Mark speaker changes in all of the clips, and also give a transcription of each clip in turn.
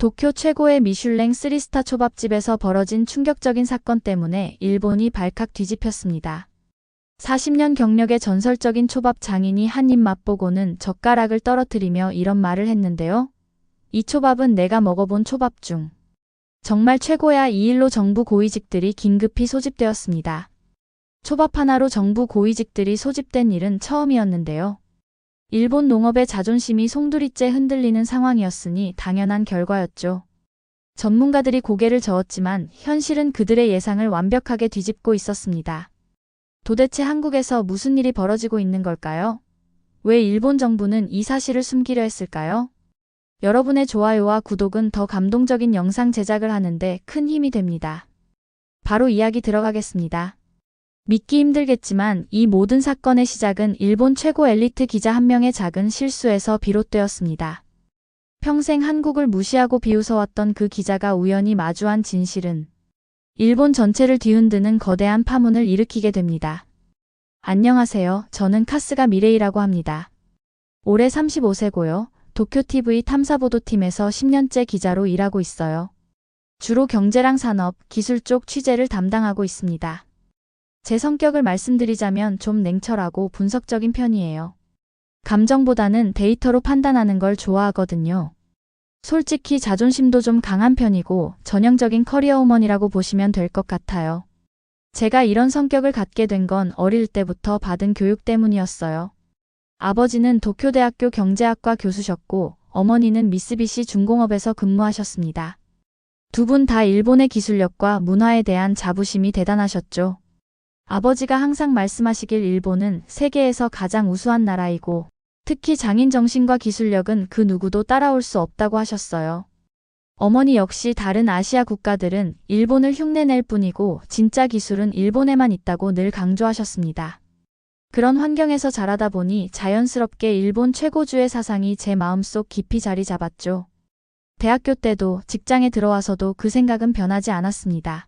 Speaker 1: 도쿄 최고의 미슐랭 3스타 초밥집에서 벌어진 충격적인 사건 때문에 일본이 발칵 뒤집혔습니다. 40년 경력의 전설적인 초밥 장인이 한 입 맛보고는 젓가락을 떨어뜨리며 이런 말을 했는데요. 이 초밥은 내가 먹어본 초밥 중 정말 최고야. 이 일로 정부 고위직들이 긴급히 소집되었습니다. 초밥 하나로 정부 고위직들이 소집된 일은 처음이었는데요. 일본 농업의 자존심이 송두리째 흔들리는 상황이었으니 당연한 결과였죠. 전문가들이 고개를 저었지만 현실은 그들의 예상을 완벽하게 뒤집고 있었습니다. 도대체 한국에서 무슨 일이 벌어지고 있는 걸까요? 왜 일본 정부는 이 사실을 숨기려 했을까요? 여러분의 좋아요와 구독은 더 감동적인 영상 제작을 하는데 큰 힘이 됩니다. 바로 이야기 들어가겠습니다. 믿기 힘들겠지만 이 모든 사건의 시작은 일본 최고 엘리트 기자 한 명의 작은 실수에서 비롯되었습니다. 평생 한국을 무시하고 비웃어왔던 그 기자가 우연히 마주한 진실은 일본 전체를 뒤흔드는 거대한 파문을 일으키게 됩니다. 안녕하세요. 저는 카스가 미레이라고 합니다. 올해 35세고요. 도쿄TV 탐사보도팀에서 10년째 기자로 일하고 있어요. 주로 경제랑 산업, 기술 쪽 취재를 담당하고 있습니다. 제 성격을 말씀드리자면 좀 냉철하고 분석적인 편이에요. 감정보다는 데이터로 판단하는 걸 좋아하거든요. 솔직히 자존심도 좀 강한 편이고 전형적인 커리어 우먼이라고 보시면 될 것 같아요. 제가 이런 성격을 갖게 된 건 어릴 때부터 받은 교육 때문이었어요. 아버지는 도쿄대학교 경제학과 교수셨고 어머니는 미쓰비시 중공업에서 근무하셨습니다. 두 분 다 일본의 기술력과 문화에 대한 자부심이 대단하셨죠. 아버지가 항상 말씀하시길 일본은 세계에서 가장 우수한 나라이고 특히 장인 정신과 기술력은 그 누구도 따라올 수 없다고 하셨어요. 어머니 역시 다른 아시아 국가들은 일본을 흉내낼 뿐이고 진짜 기술은 일본에만 있다고 늘 강조하셨습니다. 그런 환경에서 자라다 보니 자연스럽게 일본 최고주의 사상이 제 마음속 깊이 자리 잡았죠. 대학교 때도 직장에 들어와서도 그 생각은 변하지 않았습니다.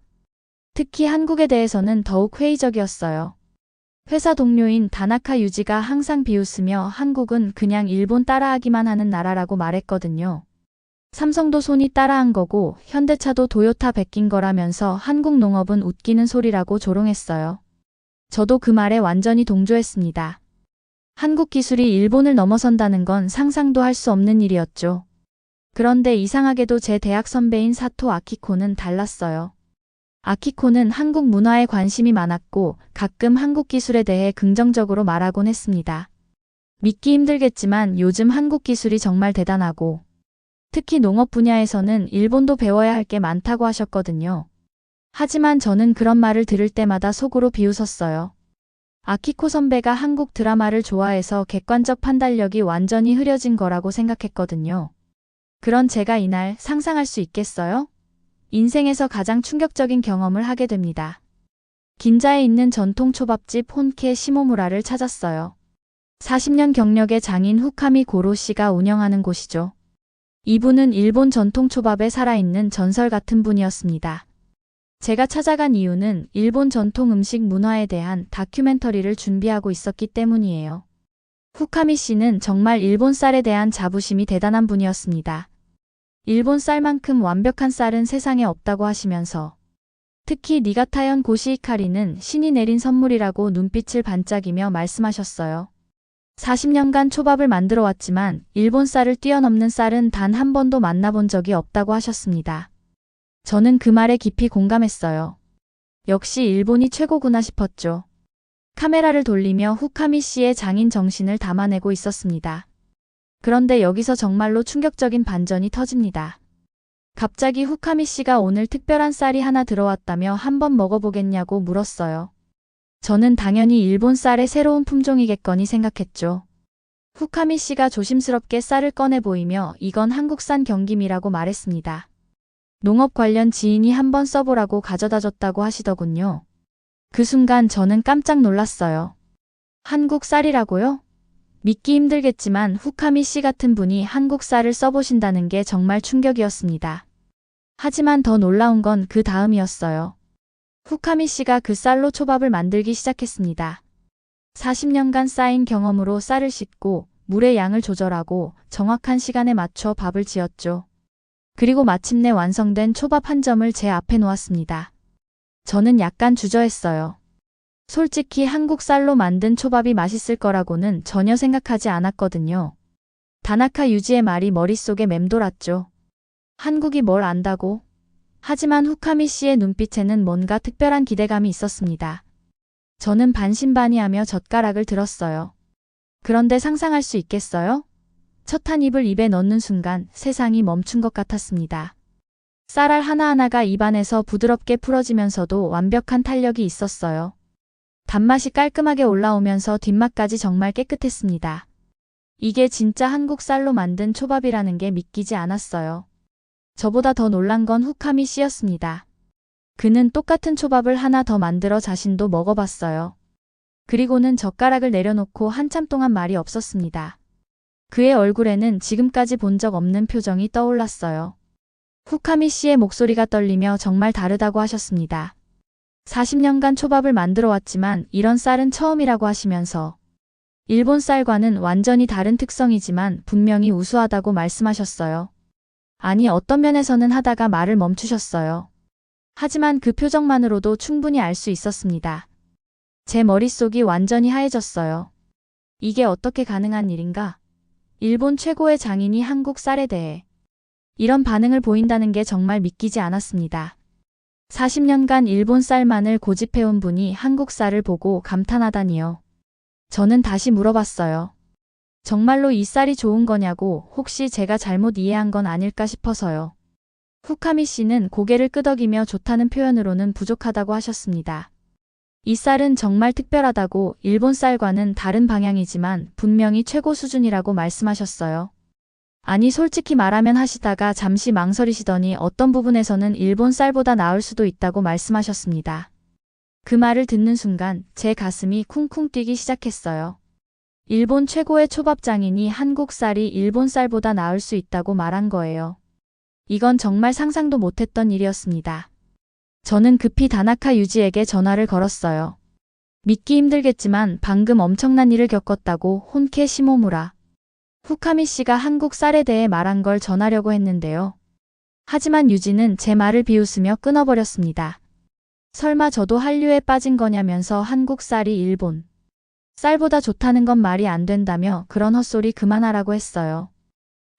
Speaker 1: 특히 한국에 대해서는 더욱 회의적이었어요. 회사 동료인 다나카 유지가 항상 비웃으며 한국은 그냥 일본 따라하기만 하는 나라라고 말했거든요. 삼성도 소니 따라한 거고 현대차도 도요타 베낀 거라면서 한국 농업은 웃기는 소리라고 조롱했어요. 저도 그 말에 완전히 동조했습니다. 한국 기술이 일본을 넘어선다는 건 상상도 할 수 없는 일이었죠. 그런데 이상하게도 제 대학 선배인 사토 아키코는 달랐어요. 아키코는 한국 문화에 관심이 많았고 가끔 한국 기술에 대해 긍정적으로 말하곤 했습니다. 믿기 힘들겠지만 요즘 한국 기술이 정말 대단하고 특히 농업 분야에서는 일본도 배워야 할 게 많다고 하셨거든요. 하지만 저는 그런 말을 들을 때마다 속으로 비웃었어요. 아키코 선배가 한국 드라마를 좋아해서 객관적 판단력이 완전히 흐려진 거라고 생각했거든요. 그런 제가 이날 상상할 수 있겠어요? 인생에서 가장 충격적인 경험을 하게 됩니다. 긴자에 있는 전통 초밥집 혼케 시모무라를 찾았어요. 40년 경력의 장인 후카미 고로 씨가 운영하는 곳이죠. 이분은 일본 전통 초밥에 살아있는 전설 같은 분이었습니다. 제가 찾아간 이유는 일본 전통 음식 문화에 대한 다큐멘터리를 준비하고 있었기 때문이에요. 후카미 씨는 정말 일본 쌀에 대한 자부심이 대단한 분이었습니다. 일본 쌀만큼 완벽한 쌀은 세상에 없다고 하시면서 특히 니가타현 고시히카리는 신이 내린 선물이라고 눈빛을 반짝이며 말씀하셨어요. 40년간 초밥을 만들어 왔지만 일본 쌀을 뛰어넘는 쌀은 단 한 번도 만나본 적이 없다고 하셨습니다. 저는 그 말에 깊이 공감했어요. 역시 일본이 최고구나 싶었죠. 카메라를 돌리며 후카미 씨의 장인 정신을 담아내고 있었습니다. 그런데 여기서 정말로 충격적인 반전이 터집니다. 갑자기 후카미 씨가 오늘 특별한 쌀이 하나 들어왔다며 한번 먹어보겠냐고 물었어요. 저는 당연히 일본 쌀의 새로운 품종이겠거니 생각했죠. 후카미 씨가 조심스럽게 쌀을 꺼내 보이며 이건 한국산 경김이라고 말했습니다. 농업 관련 지인이 한번 써보라고 가져다 줬다고 하시더군요. 그 순간 저는 깜짝 놀랐어요. 한국 쌀이라고요? 믿기 힘들겠지만 후카미 씨 같은 분이 한국 쌀을 써보신다는 게 정말 충격이었습니다. 하지만 더 놀라운 건 그 다음이었어요. 후카미 씨가 그 쌀로 초밥을 만들기 시작했습니다. 40년간 쌓인 경험으로 쌀을 씻고 물의 양을 조절하고 정확한 시간에 맞춰 밥을 지었죠. 그리고 마침내 완성된 초밥 한 점을 제 앞에 놓았습니다. 저는 약간 주저했어요. 솔직히 한국 쌀로 만든 초밥이 맛있을 거라고는 전혀 생각하지 않았거든요. 다나카 유지의 말이 머릿속에 맴돌았죠. 한국이 뭘 안다고? 하지만 후카미 씨의 눈빛에는 뭔가 특별한 기대감이 있었습니다. 저는 반신반의하며 젓가락을 들었어요. 그런데 상상할 수 있겠어요? 첫 한 입을 입에 넣는 순간 세상이 멈춘 것 같았습니다. 쌀알 하나하나가 입안에서 부드럽게 풀어지면서도 완벽한 탄력이 있었어요. 단맛이 깔끔하게 올라오면서 뒷맛까지 정말 깨끗했습니다. 이게 진짜 한국 쌀로 만든 초밥이라는 게 믿기지 않았어요. 저보다 더 놀란 건 후카미 씨였습니다. 그는 똑같은 초밥을 하나 더 만들어 자신도 먹어봤어요. 그리고는 젓가락을 내려놓고 한참 동안 말이 없었습니다. 그의 얼굴에는 지금까지 본 적 없는 표정이 떠올랐어요. 후카미 씨의 목소리가 떨리며 정말 다르다고 하셨습니다. 40년간 초밥을 만들어 왔지만 이런 쌀은 처음이라고 하시면서 일본 쌀과는 완전히 다른 특성이지만 분명히 우수하다고 말씀하셨어요. 아니, 어떤 면에서는 하다가 말을 멈추셨어요. 하지만 그 표정만으로도 충분히 알 수 있었습니다. 제 머릿속이 완전히 하얘졌어요. 이게 어떻게 가능한 일인가? 일본 최고의 장인이 한국 쌀에 대해 이런 반응을 보인다는 게 정말 믿기지 않았습니다. 40년간 일본 쌀만을 고집해온 분이 한국 쌀을 보고 감탄하다니요. 저는 다시 물어봤어요. 정말로 이 쌀이 좋은 거냐고, 혹시 제가 잘못 이해한 건 아닐까 싶어서요. 후카미 씨는 고개를 끄덕이며 좋다는 표현으로는 부족하다고 하셨습니다. 이 쌀은 정말 특별하다고, 일본 쌀과는 다른 방향이지만 분명히 최고 수준이라고 말씀하셨어요. 아니, 솔직히 말하면 하시다가 잠시 망설이시더니 어떤 부분에서는 일본 쌀보다 나을 수도 있다고 말씀하셨습니다. 그 말을 듣는 순간 제 가슴이 쿵쿵 뛰기 시작했어요. 일본 최고의 초밥 장인이 한국 쌀이 일본 쌀보다 나을 수 있다고 말한 거예요. 이건 정말 상상도 못했던 일이었습니다. 저는 급히 다나카 유지에게 전화를 걸었어요. 믿기 힘들겠지만 방금 엄청난 일을 겪었다고 혼케 시모무라 후카미 씨가 한국 쌀에 대해 말한 걸 전하려고 했는데요. 하지만 유지는 제 말을 비웃으며 끊어버렸습니다. 설마 저도 한류에 빠진 거냐면서 한국 쌀이 일본 쌀보다 좋다는 건 말이 안 된다며 그런 헛소리 그만하라고 했어요.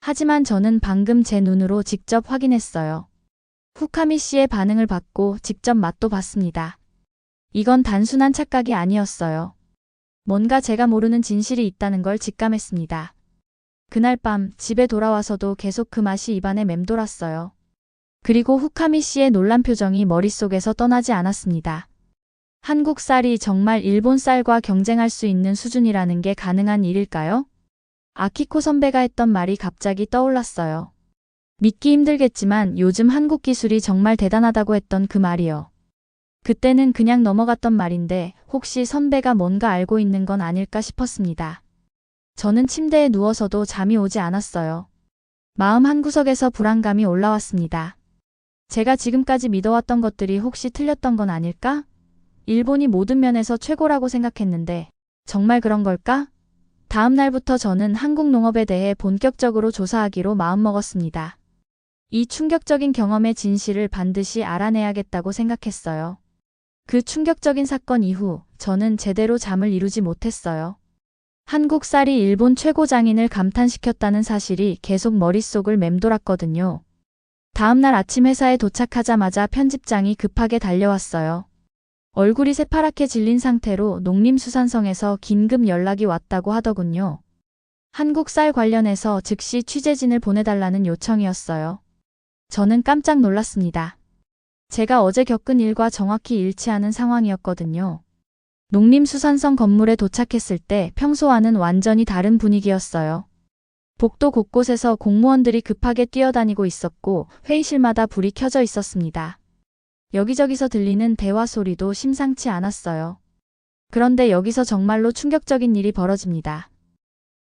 Speaker 1: 하지만 저는 방금 제 눈으로 직접 확인했어요. 후카미 씨의 반응을 받고 직접 맛도 봤습니다. 이건 단순한 착각이 아니었어요. 뭔가 제가 모르는 진실이 있다는 걸 직감했습니다. 그날 밤 집에 돌아와서도 계속 그 맛이 입안에 맴돌았어요. 그리고 후카미 씨의 놀란 표정이 머릿속에서 떠나지 않았습니다. 한국 쌀이 정말 일본 쌀과 경쟁할 수 있는 수준이라는 게 가능한 일일까요? 아키코 선배가 했던 말이 갑자기 떠올랐어요. 믿기 힘들겠지만 요즘 한국 기술이 정말 대단하다고 했던 그 말이요. 그때는 그냥 넘어갔던 말인데 혹시 선배가 뭔가 알고 있는 건 아닐까 싶었습니다. 저는 침대에 누워서도 잠이 오지 않았어요. 마음 한구석에서 불안감이 올라왔습니다. 제가 지금까지 믿어왔던 것들이 혹시 틀렸던 건 아닐까? 일본이 모든 면에서 최고라고 생각했는데 정말 그런 걸까? 다음 날부터 저는 한국 농업에 대해 본격적으로 조사하기로 마음먹었습니다. 이 충격적인 경험의 진실을 반드시 알아내야겠다고 생각했어요. 그 충격적인 사건 이후 저는 제대로 잠을 이루지 못했어요. 한국 쌀이 일본 최고 장인을 감탄시켰다는 사실이 계속 머릿속을 맴돌았거든요. 다음 날 아침 회사에 도착하자마자 편집장이 급하게 달려왔어요. 얼굴이 새파랗게 질린 상태로 농림수산성에서 긴급 연락이 왔다고 하더군요. 한국 쌀 관련해서 즉시 취재진을 보내달라는 요청이었어요. 저는 깜짝 놀랐습니다. 제가 어제 겪은 일과 정확히 일치하는 상황이었거든요. 농림수산성 건물에 도착했을 때 평소와는 완전히 다른 분위기였어요. 복도 곳곳에서 공무원들이 급하게 뛰어다니고 있었고 회의실마다 불이 켜져 있었습니다. 여기저기서 들리는 대화 소리도 심상치 않았어요. 그런데 여기서 정말로 충격적인 일이 벌어집니다.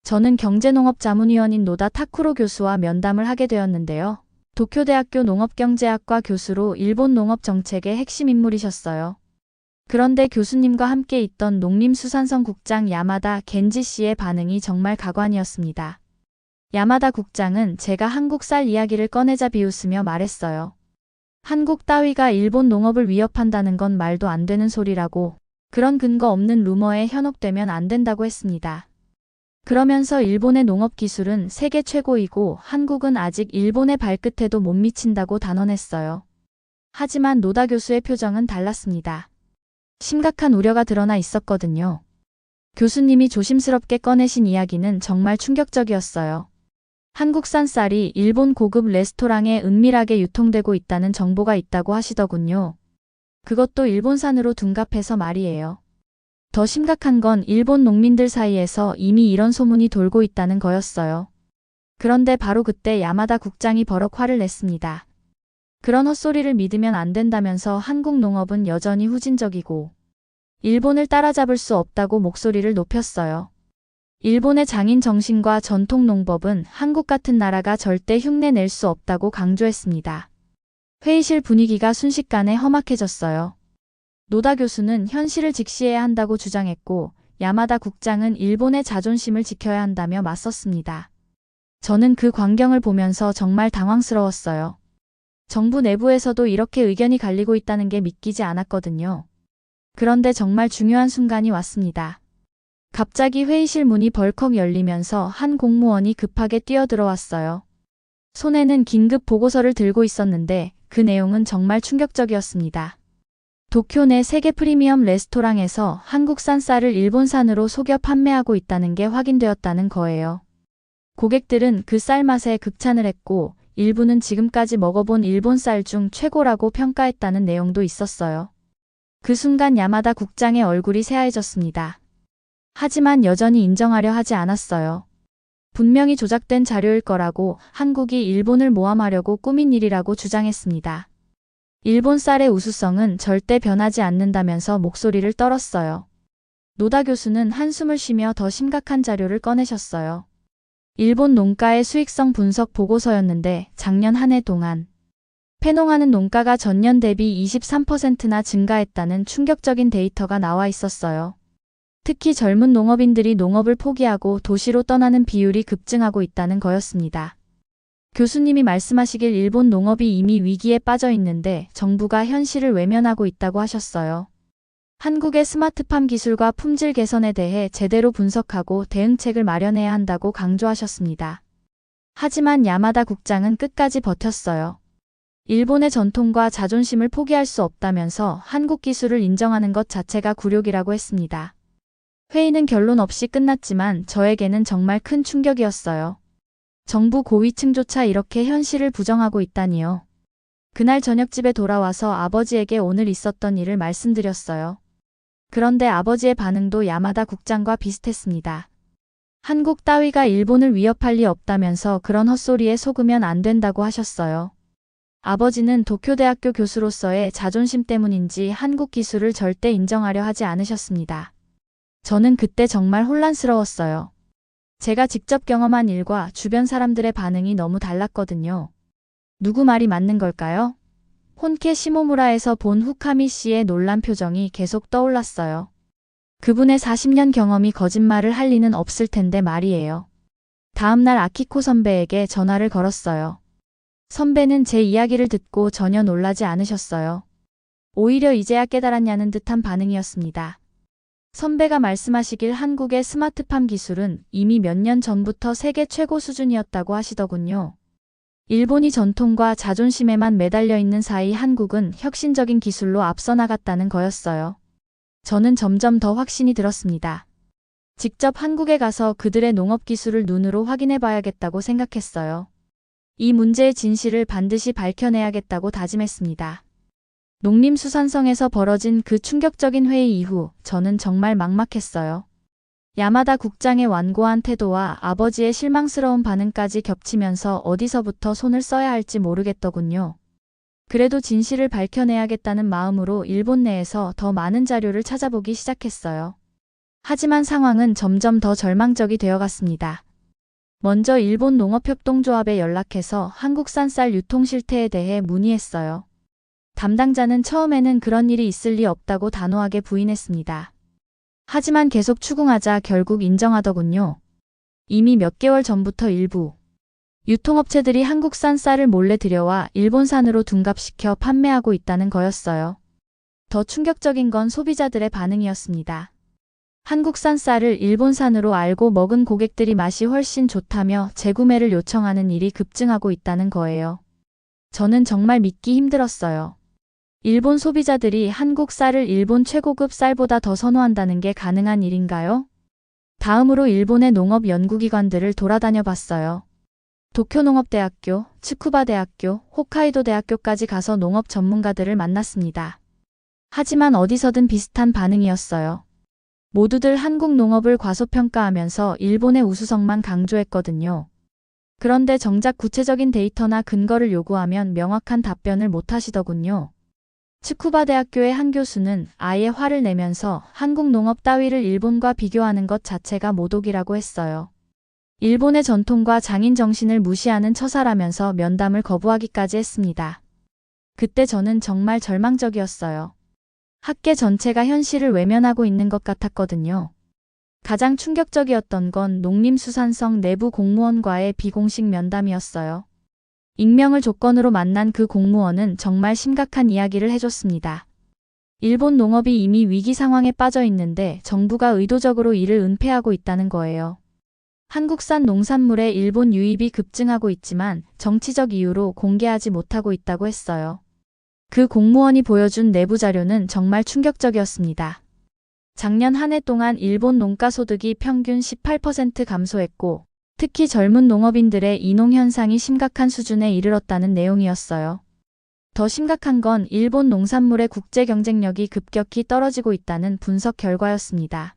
Speaker 1: 저는 경제농업자문위원인 노다 타쿠로 교수와 면담을 하게 되었는데요. 도쿄대학교 농업경제학과 교수로 일본 농업정책의 핵심 인물이셨어요. 그런데 교수님과 함께 있던 농림수산성 국장 야마다 겐지 씨의 반응이 정말 가관이었습니다. 야마다 국장은 제가 한국 쌀 이야기를 꺼내자 비웃으며 말했어요. 한국 따위가 일본 농업을 위협한다는 건 말도 안 되는 소리라고, 그런 근거 없는 루머에 현혹되면 안 된다고 했습니다. 그러면서 일본의 농업 기술은 세계 최고이고 한국은 아직 일본의 발끝에도 못 미친다고 단언했어요. 하지만 노다 교수의 표정은 달랐습니다. 심각한 우려가 드러나 있었거든요. 교수님이 조심스럽게 꺼내신 이야기는 정말 충격적이었어요. 한국산 쌀이 일본 고급 레스토랑에 은밀하게 유통되고 있다는 정보가 있다고 하시더군요. 그것도 일본산으로 둔갑해서 말이에요. 더 심각한 건 일본 농민들 사이에서 이미 이런 소문이 돌고 있다는 거였어요. 그런데 바로 그때 야마다 국장이 버럭 화를 냈습니다. 그런 헛소리를 믿으면 안 된다면서 한국 농업은 여전히 후진적이고 일본을 따라잡을 수 없다고 목소리를 높였어요. 일본의 장인 정신과 전통 농법은 한국 같은 나라가 절대 흉내낼 수 없다고 강조했습니다. 회의실 분위기가 순식간에 험악해졌어요. 노다 교수는 현실을 직시해야 한다고 주장했고 야마다 국장은 일본의 자존심을 지켜야 한다며 맞섰습니다. 저는 그 광경을 보면서 정말 당황스러웠어요. 정부 내부에서도 이렇게 의견이 갈리고 있다는 게 믿기지 않았거든요. 그런데 정말 중요한 순간이 왔습니다. 갑자기 회의실 문이 벌컥 열리면서 한 공무원이 급하게 뛰어들어왔어요. 손에는 긴급 보고서를 들고 있었는데 그 내용은 정말 충격적이었습니다. 도쿄 내 세계 프리미엄 레스토랑에서 한국산 쌀을 일본산으로 속여 판매하고 있다는 게 확인되었다는 거예요. 고객들은 그 쌀 맛에 극찬을 했고 일부는 지금까지 먹어본 일본 쌀 중 최고라고 평가했다는 내용도 있었어요. 그 순간 야마다 국장의 얼굴이 새하얘졌습니다. 하지만 여전히 인정하려 하지 않았어요. 분명히 조작된 자료일 거라고 한국이 일본을 모함하려고 꾸민 일이라고 주장했습니다. 일본 쌀의 우수성은 절대 변하지 않는다면서 목소리를 떨었어요. 노다 교수는 한숨을 쉬며 더 심각한 자료를 꺼내셨어요. 일본 농가의 수익성 분석 보고서였는데 작년 한 해 동안 폐농하는 농가가 전년 대비 23%나 증가했다는 충격적인 데이터가 나와 있었어요. 특히 젊은 농업인들이 농업을 포기하고 도시로 떠나는 비율이 급증하고 있다는 거였습니다. 교수님이 말씀하시길 일본 농업이 이미 위기에 빠져 있는데 정부가 현실을 외면하고 있다고 하셨어요. 한국의 스마트팜 기술과 품질 개선에 대해 제대로 분석하고 대응책을 마련해야 한다고 강조하셨습니다. 하지만 야마다 국장은 끝까지 버텼어요. 일본의 전통과 자존심을 포기할 수 없다면서 한국 기술을 인정하는 것 자체가 굴욕이라고 했습니다. 회의는 결론 없이 끝났지만 저에게는 정말 큰 충격이었어요. 정부 고위층조차 이렇게 현실을 부정하고 있다니요. 그날 저녁 집에 돌아와서 아버지에게 오늘 있었던 일을 말씀드렸어요. 그런데 아버지의 반응도 야마다 국장과 비슷했습니다. 한국 따위가 일본을 위협할 리 없다면서 그런 헛소리에 속으면 안 된다고 하셨어요. 아버지는 도쿄대학교 교수로서의 자존심 때문인지 한국 기술을 절대 인정하려 하지 않으셨습니다. 저는 그때 정말 혼란스러웠어요. 제가 직접 경험한 일과 주변 사람들의 반응이 너무 달랐거든요. 누구 말이 맞는 걸까요? 혼케 시모무라에서 본 후카미 씨의 놀란 표정이 계속 떠올랐어요. 그분의 40년 경험이 거짓말을 할 리는 없을 텐데 말이에요. 다음날 아키코 선배에게 전화를 걸었어요. 선배는 제 이야기를 듣고 전혀 놀라지 않으셨어요. 오히려 이제야 깨달았냐는 듯한 반응이었습니다. 선배가 말씀하시길 한국의 스마트팜 기술은 이미 몇 년 전부터 세계 최고 수준이었다고 하시더군요. 일본이 전통과 자존심에만 매달려 있는 사이 한국은 혁신적인 기술로 앞서 나갔다는 거였어요. 저는 점점 더 확신이 들었습니다. 직접 한국에 가서 그들의 농업 기술을 눈으로 확인해 봐야겠다고 생각했어요. 이 문제의 진실을 반드시 밝혀내야겠다고 다짐했습니다. 농림수산성에서 벌어진 그 충격적인 회의 이후 저는 정말 막막했어요. 야마다 국장의 완고한 태도와 아버지의 실망스러운 반응까지 겹치면서 어디서부터 손을 써야 할지 모르겠더군요. 그래도 진실을 밝혀내야겠다는 마음으로 일본 내에서 더 많은 자료를 찾아보기 시작했어요. 하지만 상황은 점점 더 절망적이 되어갔습니다. 먼저 일본 농업협동조합에 연락해서 한국산 쌀 유통 실태에 대해 문의했어요. 담당자는 처음에는 그런 일이 있을 리 없다고 단호하게 부인했습니다. 하지만 계속 추궁하자 결국 인정하더군요. 이미 몇 개월 전부터 일부 유통업체들이 한국산 쌀을 몰래 들여와 일본산으로 둔갑시켜 판매하고 있다는 거였어요. 더 충격적인 건 소비자들의 반응이었습니다. 한국산 쌀을 일본산으로 알고 먹은 고객들이 맛이 훨씬 좋다며 재구매를 요청하는 일이 급증하고 있다는 거예요. 저는 정말 믿기 힘들었어요. 일본 소비자들이 한국 쌀을 일본 최고급 쌀보다 더 선호한다는 게 가능한 일인가요? 다음으로 일본의 농업 연구기관들을 돌아다녀 봤어요. 도쿄농업대학교, 츠쿠바대학교, 홋카이도대학교까지 가서 농업 전문가들을 만났습니다. 하지만 어디서든 비슷한 반응이었어요. 모두들 한국 농업을 과소평가하면서 일본의 우수성만 강조했거든요. 그런데 정작 구체적인 데이터나 근거를 요구하면 명확한 답변을 못 하시더군요. 츠쿠바대학교의 한 교수는 아예 화를 내면서 한국 농업 따위를 일본과 비교하는 것 자체가 모독이라고 했어요. 일본의 전통과 장인 정신을 무시하는 처사라면서 면담을 거부하기까지 했습니다. 그때 저는 정말 절망적이었어요. 학계 전체가 현실을 외면하고 있는 것 같았거든요. 가장 충격적이었던 건 농림수산성 내부 공무원과의 비공식 면담이었어요. 익명을 조건으로 만난 그 공무원은 정말 심각한 이야기를 해줬습니다. 일본 농업이 이미 위기 상황에 빠져 있는데 정부가 의도적으로 이를 은폐하고 있다는 거예요. 한국산 농산물의 일본 유입이 급증하고 있지만 정치적 이유로 공개하지 못하고 있다고 했어요. 그 공무원이 보여준 내부 자료는 정말 충격적이었습니다. 작년 한 해 동안 일본 농가 소득이 평균 18% 감소했고 특히 젊은 농업인들의 이농 현상이 심각한 수준에 이르렀다는 내용이었어요. 더 심각한 건 일본 농산물의 국제 경쟁력이 급격히 떨어지고 있다는 분석 결과였습니다.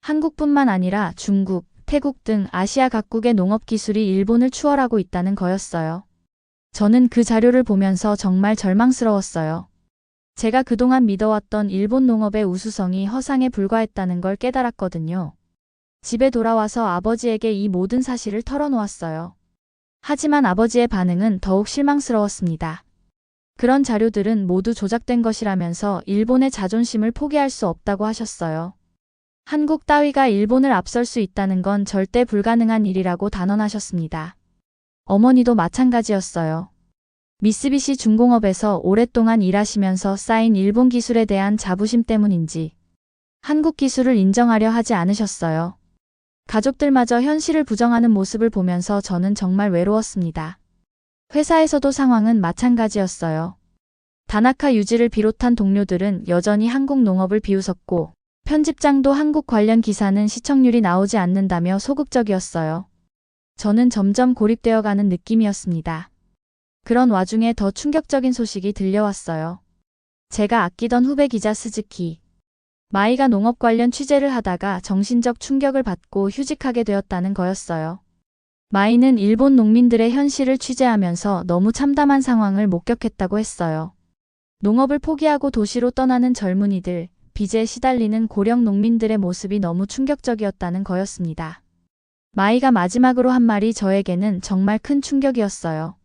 Speaker 1: 한국뿐만 아니라 중국, 태국 등 아시아 각국의 농업 기술이 일본을 추월하고 있다는 거였어요. 저는 그 자료를 보면서 정말 절망스러웠어요. 제가 그동안 믿어왔던 일본 농업의 우수성이 허상에 불과했다는 걸 깨달았거든요. 집에 돌아와서 아버지에게 이 모든 사실을 털어놓았어요. 하지만 아버지의 반응은 더욱 실망스러웠습니다. 그런 자료들은 모두 조작된 것이라면서 일본의 자존심을 포기할 수 없다고 하셨어요. 한국 따위가 일본을 앞설 수 있다는 건 절대 불가능한 일이라고 단언하셨습니다. 어머니도 마찬가지였어요. 미쓰비시 중공업에서 오랫동안 일하시면서 쌓인 일본 기술에 대한 자부심 때문인지 한국 기술을 인정하려 하지 않으셨어요. 가족들마저 현실을 부정하는 모습을 보면서 저는 정말 외로웠습니다. 회사에서도 상황은 마찬가지였어요. 다나카 유지를 비롯한 동료들은 여전히 한국 농업을 비웃었고 편집장도 한국 관련 기사는 시청률이 나오지 않는다며 소극적이었어요. 저는 점점 고립되어가는 느낌이었습니다. 그런 와중에 더 충격적인 소식이 들려왔어요. 제가 아끼던 후배 기자 스즈키 마이가 농업 관련 취재를 하다가 정신적 충격을 받고 휴직하게 되었다는 거였어요. 마이는 일본 농민들의 현실을 취재하면서 너무 참담한 상황을 목격했다고 했어요. 농업을 포기하고 도시로 떠나는 젊은이들, 빚에 시달리는 고령 농민들의 모습이 너무 충격적이었다는 거였습니다. 마이가 마지막으로 한 말이 저에게는 정말 큰 충격이었어요.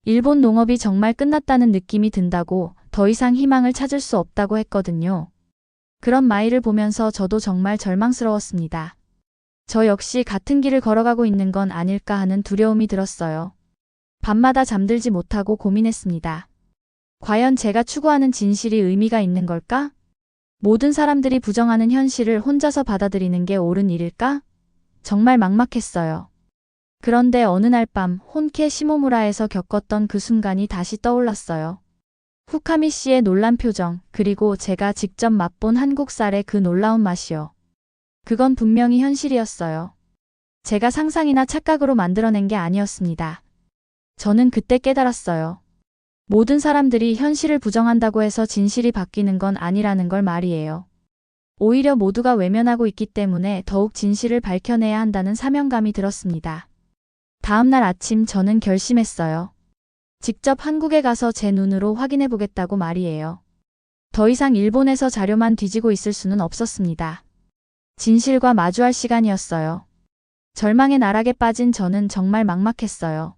Speaker 1: 일본 농업이 정말 끝났다는 느낌이 든다고, 더 이상 희망을 찾을 수 없다고 했거든요. 그런 마이를 보면서 저도 정말 절망스러웠습니다. 저 역시 같은 길을 걸어가고 있는 건 아닐까 하는 두려움이 들었어요. 밤마다 잠들지 못하고 고민했습니다. 과연 제가 추구하는 진실이 의미가 있는 걸까? 모든 사람들이 부정하는 현실을 혼자서 받아들이는 게 옳은 일일까? 정말 막막했어요. 그런데 어느 날 밤 혼케 시모무라에서 겪었던 그 순간이 다시 떠올랐어요. 후카미 씨의 놀란 표정, 그리고 제가 직접 맛본 한국 쌀의 그 놀라운 맛이요. 그건 분명히 현실이었어요. 제가 상상이나 착각으로 만들어낸 게 아니었습니다. 저는 그때 깨달았어요. 모든 사람들이 현실을 부정한다고 해서 진실이 바뀌는 건 아니라는 걸 말이에요. 오히려 모두가 외면하고 있기 때문에 더욱 진실을 밝혀내야 한다는 사명감이 들었습니다. 다음 날 아침 저는 결심했어요. 직접 한국에 가서 제 눈으로 확인해 보겠다고 말이에요. 더 이상 일본에서 자료만 뒤지고 있을 수는 없었습니다. 진실과 마주할 시간이었어요. 절망의 나락에 빠진 저는 정말 막막했어요.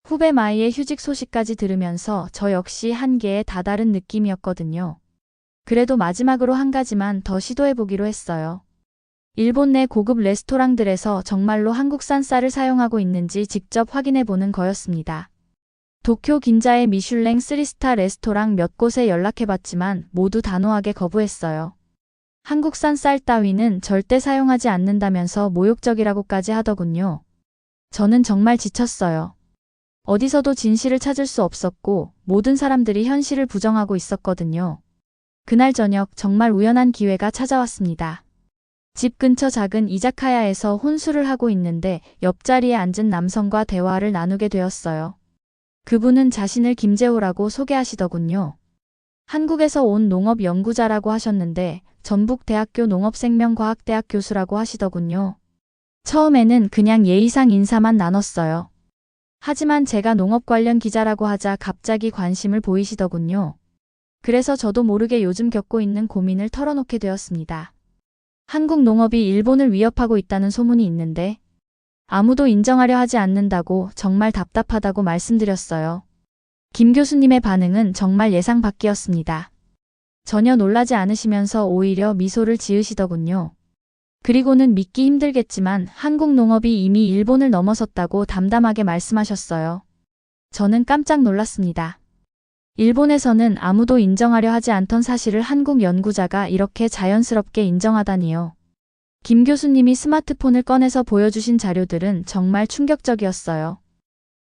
Speaker 1: 후배 마이의 휴직 소식까지 들으면서 저 역시 한계에 다다른 느낌이었거든요. 그래도 마지막으로 한 가지만 더 시도해보기로 했어요. 일본 내 고급 레스토랑들에서 정말로 한국산 쌀을 사용하고 있는지 직접 확인해 보는 거였습니다. 도쿄 긴자의 미슐랭 3스타 레스토랑 몇 곳에 연락해봤지만 모두 단호하게 거부했어요. 한국산 쌀 따위는 절대 사용하지 않는다면서 모욕적이라고까지 하더군요. 저는 정말 지쳤어요. 어디서도 진실을 찾을 수 없었고 모든 사람들이 현실을 부정하고 있었거든요. 그날 저녁 정말 우연한 기회가 찾아왔습니다. 집 근처 작은 이자카야에서 혼술을 하고 있는데 옆자리에 앉은 남성과 대화를 나누게 되었어요. 그분은 자신을 김재호라고 소개하시더군요. 한국에서 온 농업 연구자라고 하셨는데 전북대학교 농업생명과학대학 교수라고 하시더군요. 처음에는 그냥 예의상 인사만 나눴어요. 하지만 제가 농업 관련 기자라고 하자 갑자기 관심을 보이시더군요. 그래서 저도 모르게 요즘 겪고 있는 고민을 털어놓게 되었습니다. 한국 농업이 일본을 위협하고 있다는 소문이 있는데 아무도 인정하려 하지 않는다고 정말 답답하다고 말씀드렸어요. 김 교수님의 반응은 정말 예상 밖이었습니다. 전혀 놀라지 않으시면서 오히려 미소를 지으시더군요. 그리고는 믿기 힘들겠지만 한국 농업이 이미 일본을 넘어섰다고 담담하게 말씀하셨어요. 저는 깜짝 놀랐습니다. 일본에서는 아무도 인정하려 하지 않던 사실을 한국 연구자가 이렇게 자연스럽게 인정하다니요. 김 교수님이 스마트폰을 꺼내서 보여주신 자료들은 정말 충격적이었어요.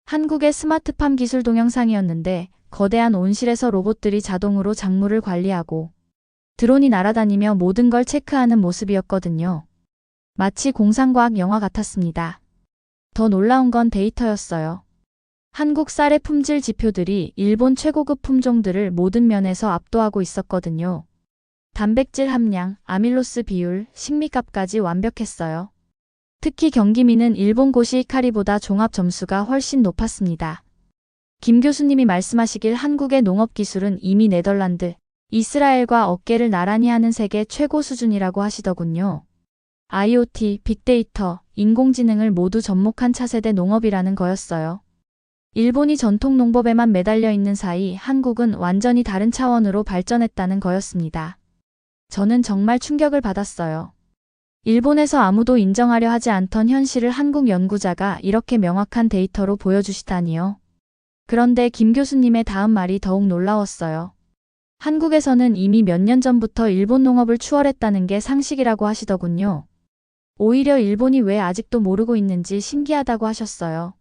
Speaker 1: 한국의 스마트팜 기술 동영상이었는데 거대한 온실에서 로봇들이 자동으로 작물을 관리하고 드론이 날아다니며 모든 걸 체크하는 모습이었거든요. 마치 공상과학 영화 같았습니다. 더 놀라운 건 데이터였어요. 한국 쌀의 품질 지표들이 일본 최고급 품종들을 모든 면에서 압도하고 있었거든요. 단백질 함량, 아밀로스 비율, 식미값까지 완벽했어요. 특히 경기미는 일본 고시 히카리보다 종합 점수가 훨씬 높았습니다. 김 교수님이 말씀하시길 한국의 농업 기술은 이미 네덜란드, 이스라엘과 어깨를 나란히 하는 세계 최고 수준이라고 하시더군요. IoT, 빅데이터, 인공지능을 모두 접목한 차세대 농업이라는 거였어요. 일본이 전통 농법에만 매달려 있는 사이 한국은 완전히 다른 차원으로 발전했다는 거였습니다. 저는 정말 충격을 받았어요. 일본에서 아무도 인정하려 하지 않던 현실을 한국 연구자가 이렇게 명확한 데이터로 보여주시다니요. 그런데 김 교수님의 다음 말이 더욱 놀라웠어요. 한국에서는 이미 몇 년 전부터 일본 농업을 추월했다는 게 상식이라고 하시더군요. 오히려 일본이 왜 아직도 모르고 있는지 신기하다고 하셨어요.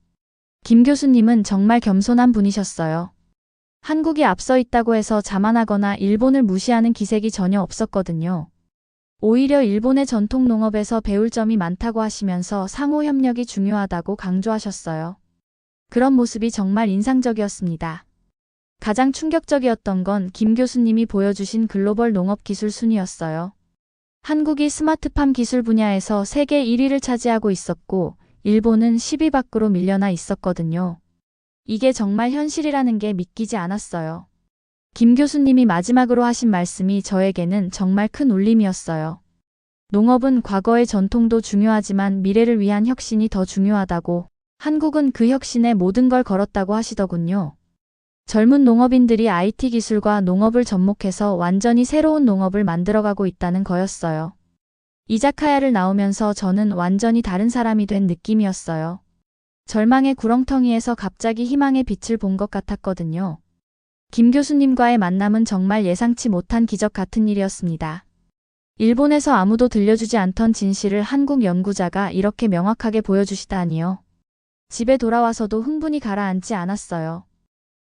Speaker 1: 김 교수님은 정말 겸손한 분이셨어요. 한국이 앞서 있다고 해서 자만하거나 일본을 무시하는 기색이 전혀 없었거든요. 오히려 일본의 전통 농업에서 배울 점이 많다고 하시면서 상호 협력이 중요하다고 강조하셨어요. 그런 모습이 정말 인상적이었습니다. 가장 충격적이었던 건 김 교수님이 보여주신 글로벌 농업 기술 순위였어요. 한국이 스마트팜 기술 분야에서 세계 1위를 차지하고 있었고 일본은 10위 밖으로 밀려나 있었거든요. 이게 정말 현실이라는 게 믿기지 않았어요. 김 교수님이 마지막으로 하신 말씀이 저에게는 정말 큰 울림이었어요. 농업은 과거의 전통도 중요하지만 미래를 위한 혁신이 더 중요하다고, 한국은 그 혁신에 모든 걸 걸었다고 하시더군요. 젊은 농업인들이 IT 기술과 농업을 접목해서 완전히 새로운 농업을 만들어가고 있다는 거였어요. 이자카야를 나오면서 저는 완전히 다른 사람이 된 느낌이었어요. 절망의 구렁텅이에서 갑자기 희망의 빛을 본 것 같았거든요. 김 교수님과의 만남은 정말 예상치 못한 기적 같은 일이었습니다. 일본에서 아무도 들려주지 않던 진실을 한국 연구자가 이렇게 명확하게 보여주시다니요. 집에 돌아와서도 흥분이 가라앉지 않았어요.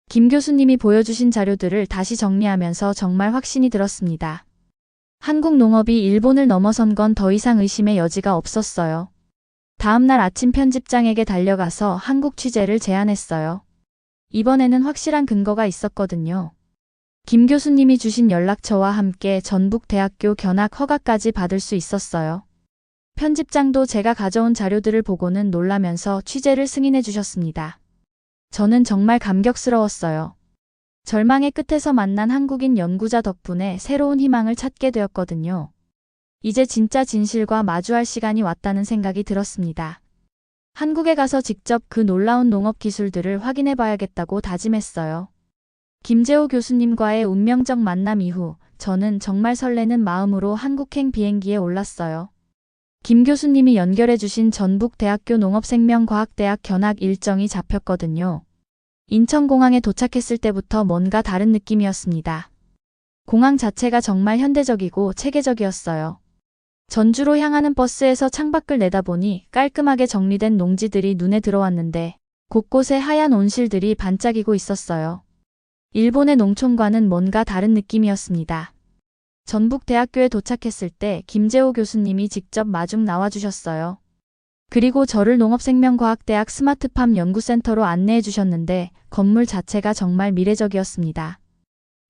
Speaker 1: 김 교수님이 보여주신 자료들을 다시 정리하면서 정말 확신이 들었습니다. 한국 농업이 일본을 넘어선 건 더 이상 의심의 여지가 없었어요. 다음날 아침 편집장에게 달려가서 한국 취재를 제안했어요. 이번에는 확실한 근거가 있었거든요. 김 교수님이 주신 연락처와 함께 전북대학교 견학 허가까지 받을 수 있었어요. 편집장도 제가 가져온 자료들을 보고는 놀라면서 취재를 승인해 주셨습니다. 저는 정말 감격스러웠어요. 절망의 끝에서 만난 한국인 연구자 덕분에 새로운 희망을 찾게 되었거든요. 이제 진짜 진실과 마주할 시간이 왔다는 생각이 들었습니다. 한국에 가서 직접 그 놀라운 농업 기술들을 확인해 봐야겠다고 다짐했어요. 김재호 교수님과의 운명적 만남 이후 저는 정말 설레는 마음으로 한국행 비행기에 올랐어요. 김 교수님이 연결해 주신 전북대학교 농업생명과학대학 견학 일정이 잡혔거든요. 인천공항에 도착했을 때부터 뭔가 다른 느낌이었습니다. 공항 자체가 정말 현대적이고 체계적이었어요. 전주로 향하는 버스에서 창밖을 내다보니 깔끔하게 정리된 농지들이 눈에 들어왔는데 곳곳에 하얀 온실들이 반짝이고 있었어요. 일본의 농촌과는 뭔가 다른 느낌이었습니다. 전북대학교에 도착했을 때 김재호 교수님이 직접 마중 나와주셨어요. 그리고 저를 농업생명과학대학 스마트팜 연구센터로 안내해 주셨는데 건물 자체가 정말 미래적이었습니다.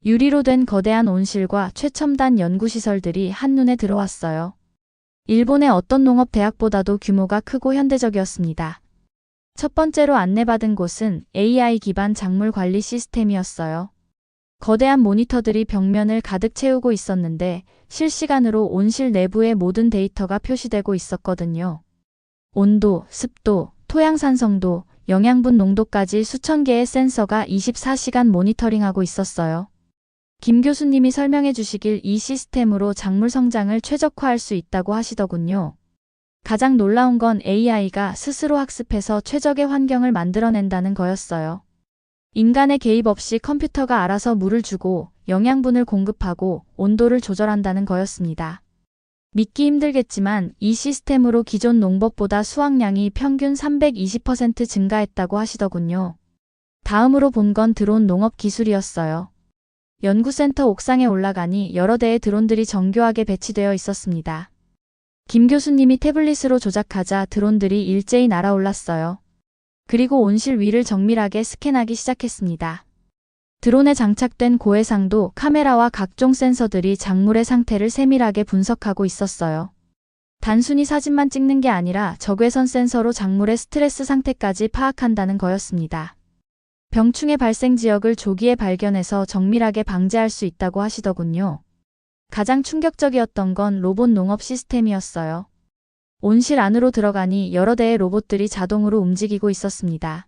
Speaker 1: 유리로 된 거대한 온실과 최첨단 연구시설들이 한눈에 들어왔어요. 일본의 어떤 농업대학보다도 규모가 크고 현대적이었습니다. 첫 번째로 안내받은 곳은 AI 기반 작물 관리 시스템이었어요. 거대한 모니터들이 벽면을 가득 채우고 있었는데 실시간으로 온실 내부의 모든 데이터가 표시되고 있었거든요. 온도, 습도, 토양 산성도, 영양분 농도까지 수천 개의 센서가 24시간 모니터링하고 있었어요. 김 교수님이 설명해 주시길 이 시스템으로 작물 성장을 최적화할 수 있다고 하시더군요. 가장 놀라운 건 AI가 스스로 학습해서 최적의 환경을 만들어낸다는 거였어요. 인간의 개입 없이 컴퓨터가 알아서 물을 주고 영양분을 공급하고 온도를 조절한다는 거였습니다. 믿기 힘들겠지만 이 시스템으로 기존 농법보다 수확량이 평균 320% 증가했다고 하시더군요. 다음으로 본 건 드론 농업 기술이었어요. 연구센터 옥상에 올라가니 여러 대의 드론들이 정교하게 배치되어 있었습니다. 김 교수님이 태블릿으로 조작하자 드론들이 일제히 날아올랐어요. 그리고 온실 위를 정밀하게 스캔하기 시작했습니다. 드론에 장착된 고해상도 카메라와 각종 센서들이 작물의 상태를 세밀하게 분석하고 있었어요. 단순히 사진만 찍는 게 아니라 적외선 센서로 작물의 스트레스 상태까지 파악한다는 거였습니다. 병충해 발생 지역을 조기에 발견해서 정밀하게 방제할 수 있다고 하시더군요. 가장 충격적이었던 건 로봇 농업 시스템이었어요. 온실 안으로 들어가니 여러 대의 로봇들이 자동으로 움직이고 있었습니다.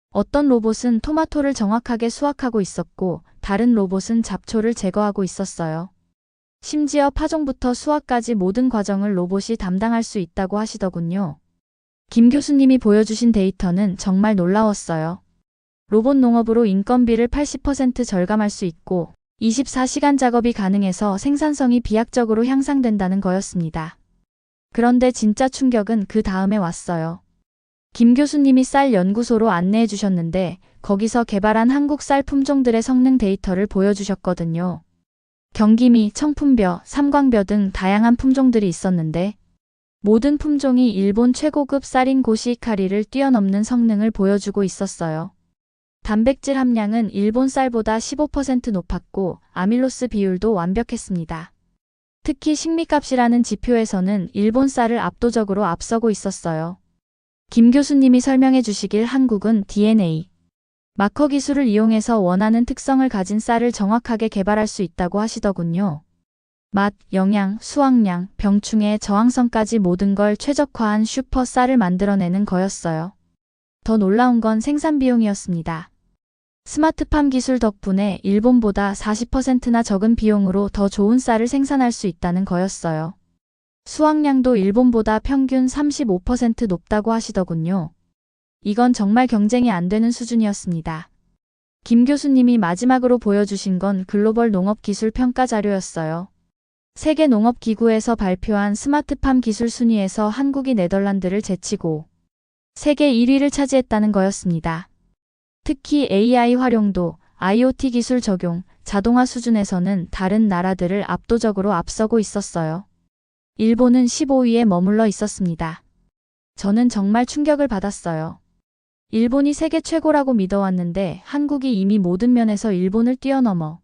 Speaker 1: 어떤 로봇은 토마토를 정확하게 수확하고 있었고 다른 로봇은 잡초를 제거하고 있었어요. 심지어 파종부터 수확까지 모든 과정을 로봇이 담당할 수 있다고 하시더군요. 김 교수님이 보여주신 데이터는 정말 놀라웠어요. 로봇 농업으로 인건비를 80% 절감할 수 있고 24시간 작업이 가능해서 생산성이 비약적으로 향상된다는 거였습니다. 그런데 진짜 충격은 그 다음에 왔어요. 김 교수님이 쌀 연구소로 안내해 주셨는데 거기서 개발한 한국 쌀 품종들의 성능 데이터를 보여주셨거든요. 경기미, 청품벼, 삼광벼 등 다양한 품종들이 있었는데 모든 품종이 일본 최고급 쌀인 고시이카리를 뛰어넘는 성능을 보여주고 있었어요. 단백질 함량은 일본 쌀보다 15% 높았고 아밀로스 비율도 완벽했습니다. 특히 식미값이라는 지표에서는 일본 쌀을 압도적으로 앞서고 있었어요. 김 교수님이 설명해 주시길 한국은 DNA 마커 기술을 이용해서 원하는 특성을 가진 쌀을 정확하게 개발할 수 있다고 하시더군요. 맛, 영양, 수확량, 병충해, 저항성까지 모든 걸 최적화한 슈퍼 쌀을 만들어내는 거였어요. 더 놀라운 건 생산 비용이었습니다. 스마트팜 기술 덕분에 일본보다 40%나 적은 비용으로 더 좋은 쌀을 생산할 수 있다는 거였어요. 수확량도 일본보다 평균 35% 높다고 하시더군요. 이건 정말 경쟁이 안 되는 수준이었습니다. 김 교수님이 마지막으로 보여주신 건 글로벌 농업 기술 평가 자료였어요. 세계 농업기구에서 발표한 스마트팜 기술 순위에서 한국이 네덜란드를 제치고 세계 1위를 차지했다는 거였습니다. 특히 AI 활용도, IoT 기술 적용, 자동화 수준에서는 다른 나라들을 압도적으로 앞서고 있었어요. 일본은 15위에 머물러 있었습니다. 저는 정말 충격을 받았어요. 일본이 세계 최고라고 믿어왔는데 한국이 이미 모든 면에서 일본을 뛰어넘어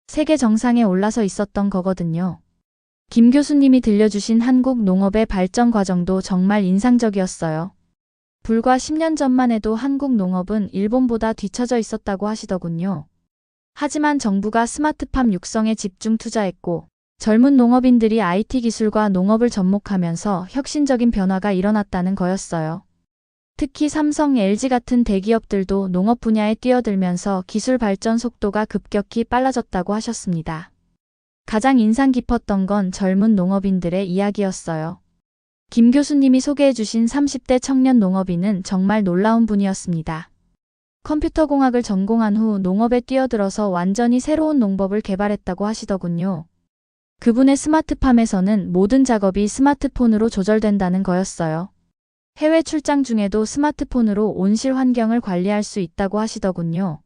Speaker 1: 세계 정상에 올라서 있었던 거거든요. 김 교수님이 들려주신 한국 농업의 발전 과정도 정말 인상적이었어요. 불과 10년 전만 해도 한국 농업은 일본보다 뒤처져 있었다고 하시더군요. 하지만 정부가 스마트팜 육성에 집중 투자했고 젊은 농업인들이 IT 기술과 농업을 접목하면서 혁신적인 변화가 일어났다는 거였어요. 특히 삼성, LG 같은 대기업들도 농업 분야에 뛰어들면서 기술 발전 속도가 급격히 빨라졌다고 하셨습니다. 가장 인상 깊었던 건 젊은 농업인들의 이야기였어요. 김 교수님이 소개해주신 30대 청년 농업인은 정말 놀라운 분이었습니다. 컴퓨터공학을 전공한 후 농업에 뛰어들어서 완전히 새로운 농법을 개발했다고 하시더군요. 그분의 스마트팜에서는 모든 작업이 스마트폰으로 조절된다는 거였어요. 해외 출장 중에도 스마트폰으로 온실 환경을 관리할 수 있다고 하시더군요.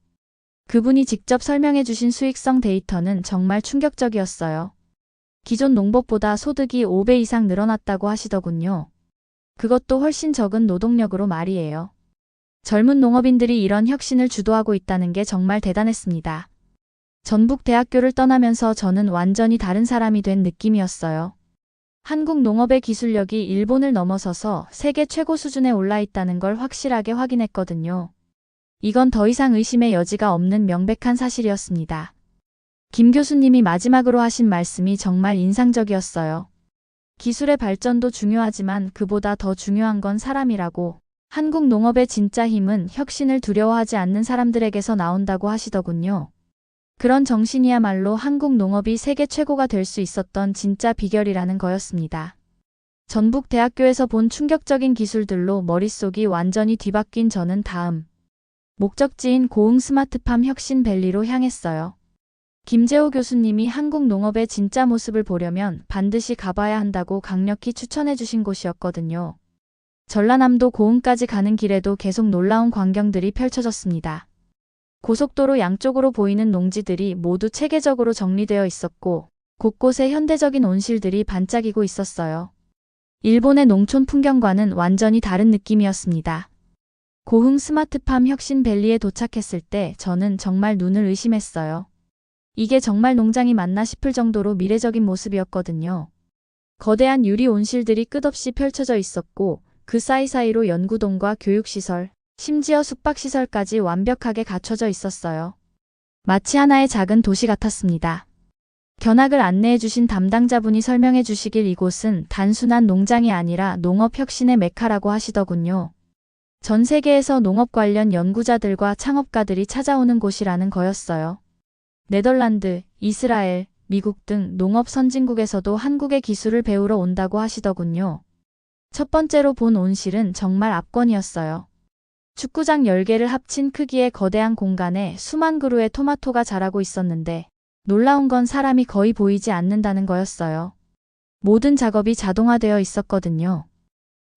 Speaker 1: 그분이 직접 설명해 주신 수익성 데이터는 정말 충격적이었어요. 기존 농법보다 소득이 5배 이상 늘어났다고 하시더군요. 그것도 훨씬 적은 노동력으로 말이에요. 젊은 농업인들이 이런 혁신을 주도하고 있다는 게 정말 대단했습니다. 전북대학교를 떠나면서 저는 완전히 다른 사람이 된 느낌이었어요. 한국 농업의 기술력이 일본을 넘어서서 세계 최고 수준에 올라 있다는 걸 확실하게 확인했거든요. 이건 더 이상 의심의 여지가 없는 명백한 사실이었습니다. 김 교수님이 마지막으로 하신 말씀이 정말 인상적이었어요. 기술의 발전도 중요하지만 그보다 더 중요한 건 사람이라고. 한국 농업의 진짜 힘은 혁신을 두려워하지 않는 사람들에게서 나온다고 하시더군요. 그런 정신이야말로 한국 농업이 세계 최고가 될 수 있었던 진짜 비결이라는 거였습니다. 전북대학교에서 본 충격적인 기술들로 머릿속이 완전히 뒤바뀐 저는 다음 목적지인 고흥 스마트팜 혁신밸리로 향했어요. 김재호 교수님이 한국 농업의 진짜 모습을 보려면 반드시 가봐야 한다고 강력히 추천해 주신 곳이었거든요. 전라남도 고흥까지 가는 길에도 계속 놀라운 광경들이 펼쳐졌습니다. 고속도로 양쪽으로 보이는 농지들이 모두 체계적으로 정리되어 있었고 곳곳에 현대적인 온실들이 반짝이고 있었어요. 일본의 농촌 풍경과는 완전히 다른 느낌이었습니다. 고흥 스마트팜 혁신밸리에 도착했을 때 저는 정말 눈을 의심했어요. 이게 정말 농장이 맞나 싶을 정도로 미래적인 모습이었거든요. 거대한 유리 온실들이 끝없이 펼쳐져 있었고 그 사이사이로 연구동과 교육시설, 심지어 숙박시설까지 완벽하게 갖춰져 있었어요. 마치 하나의 작은 도시 같았습니다. 견학을 안내해 주신 담당자분이 설명해 주시길 이곳은 단순한 농장이 아니라 농업 혁신의 메카라고 하시더군요. 전 세계에서 농업 관련 연구자들과 창업가들이 찾아오는 곳이라는 거였어요. 네덜란드, 이스라엘, 미국 등 농업 선진국에서도 한국의 기술을 배우러 온다고 하시더군요. 첫 번째로 본 온실은 정말 압권이었어요. 축구장 10개를 합친 크기의 거대한 공간에 수만 그루의 토마토가 자라고 있었는데 놀라운 건 사람이 거의 보이지 않는다는 거였어요. 모든 작업이 자동화되어 있었거든요.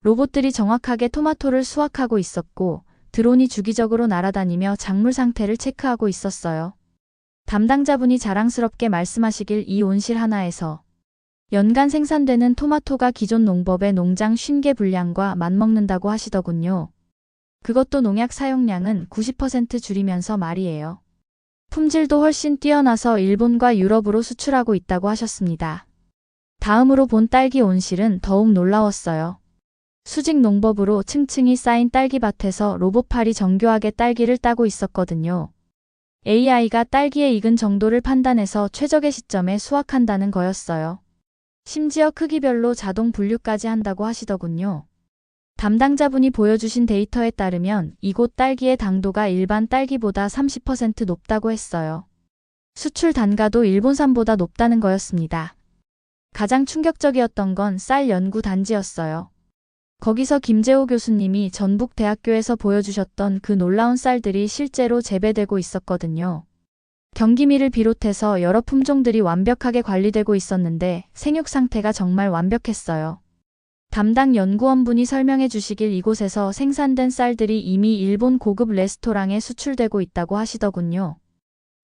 Speaker 1: 로봇들이 정확하게 토마토를 수확하고 있었고 드론이 주기적으로 날아다니며 작물 상태를 체크하고 있었어요. 담당자분이 자랑스럽게 말씀하시길 이 온실 하나에서 연간 생산되는 토마토가 기존 농법의 농장 50개 분량과 맞먹는다고 하시더군요. 그것도 농약 사용량은 90% 줄이면서 말이에요. 품질도 훨씬 뛰어나서 일본과 유럽으로 수출하고 있다고 하셨습니다. 다음으로 본 딸기 온실은 더욱 놀라웠어요. 수직 농법으로 층층이 쌓인 딸기밭에서 로봇팔이 정교하게 딸기를 따고 있었거든요. AI가 딸기의 익은 정도를 판단해서 최적의 시점에 수확한다는 거였어요. 심지어 크기별로 자동 분류까지 한다고 하시더군요. 담당자분이 보여주신 데이터에 따르면 이곳 딸기의 당도가 일반 딸기보다 30% 높다고 했어요. 수출 단가도 일본산보다 높다는 거였습니다. 가장 충격적이었던 건 쌀 연구 단지였어요. 거기서 김재호 교수님이 전북대학교에서 보여주셨던 그 놀라운 쌀들이 실제로 재배되고 있었거든요. 경기밀을 비롯해서 여러 품종들이 완벽하게 관리되고 있었는데 생육 상태가 정말 완벽했어요. 담당 연구원분이 설명해 주시길 이곳에서 생산된 쌀들이 이미 일본 고급 레스토랑에 수출되고 있다고 하시더군요.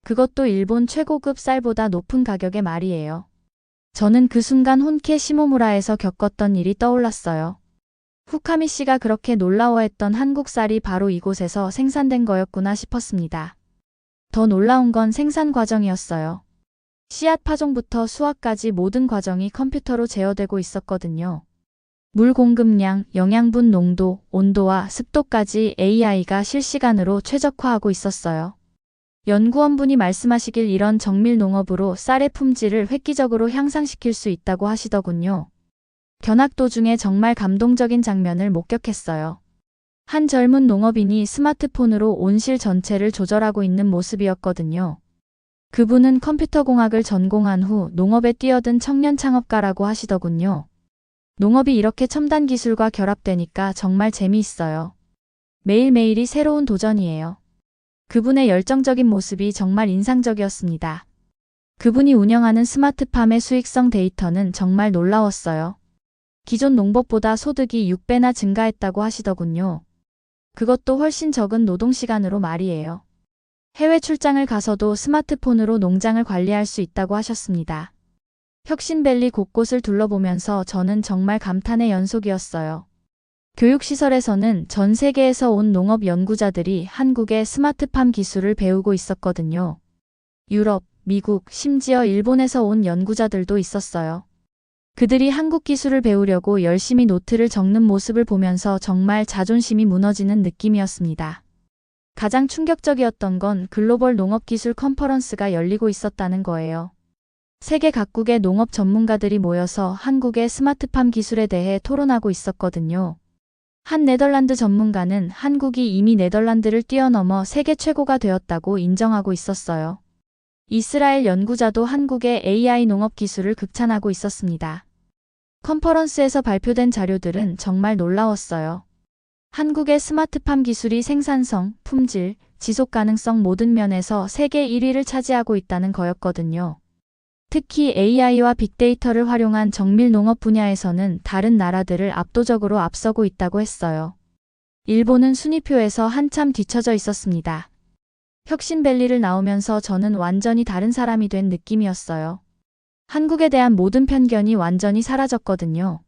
Speaker 1: 그것도 일본 최고급 쌀보다 높은 가격에 말이에요. 저는 그 순간 혼케 시모무라에서 겪었던 일이 떠올랐어요. 후카미 씨가 그렇게 놀라워했던 한국 쌀이 바로 이곳에서 생산된 거였구나 싶었습니다. 더 놀라운 건 생산 과정이었어요. 씨앗 파종부터 수확까지 모든 과정이 컴퓨터로 제어되고 있었거든요. 물 공급량, 영양분 농도, 온도와 습도까지 AI가 실시간으로 최적화하고 있었어요. 연구원분이 말씀하시길 이런 정밀 농업으로 쌀의 품질을 획기적으로 향상시킬 수 있다고 하시더군요. 견학 도중에 정말 감동적인 장면을 목격했어요. 한 젊은 농업인이 스마트폰으로 온실 전체를 조절하고 있는 모습이었거든요. 그분은 컴퓨터공학을 전공한 후 농업에 뛰어든 청년 창업가라고 하시더군요. 농업이 이렇게 첨단 기술과 결합되니까 정말 재미있어요. 매일매일이 새로운 도전이에요. 그분의 열정적인 모습이 정말 인상적이었습니다. 그분이 운영하는 스마트팜의 수익성 데이터는 정말 놀라웠어요. 기존 농법보다 소득이 6배나 증가했다고 하시더군요. 그것도 훨씬 적은 노동시간으로 말이에요. 해외 출장을 가서도 스마트폰으로 농장을 관리할 수 있다고 하셨습니다. 혁신밸리 곳곳을 둘러보면서 저는 정말 감탄의 연속이었어요. 교육시설에서는 전 세계에서 온 농업 연구자들이 한국의 스마트팜 기술을 배우고 있었거든요. 유럽, 미국, 심지어 일본에서 온 연구자들도 있었어요. 그들이 한국 기술을 배우려고 열심히 노트를 적는 모습을 보면서 정말 자존심이 무너지는 느낌이었습니다. 가장 충격적이었던 건 글로벌 농업기술 컨퍼런스가 열리고 있었다는 거예요. 세계 각국의 농업 전문가들이 모여서 한국의 스마트팜 기술에 대해 토론하고 있었거든요. 한 네덜란드 전문가는 한국이 이미 네덜란드를 뛰어넘어 세계 최고가 되었다고 인정하고 있었어요. 이스라엘 연구자도 한국의 AI 농업 기술을 극찬하고 있었습니다. 컨퍼런스에서 발표된 자료들은 정말 놀라웠어요. 한국의 스마트팜 기술이 생산성, 품질, 지속 가능성 모든 면에서 세계 1위를 차지하고 있다는 거였거든요. 특히 AI와 빅데이터를 활용한 정밀 농업 분야에서는 다른 나라들을 압도적으로 앞서고 있다고 했어요. 일본은 순위표에서 한참 뒤처져 있었습니다. 혁신밸리를 나오면서 저는 완전히 다른 사람이 된 느낌이었어요. 한국에 대한 모든 편견이 완전히 사라졌거든요.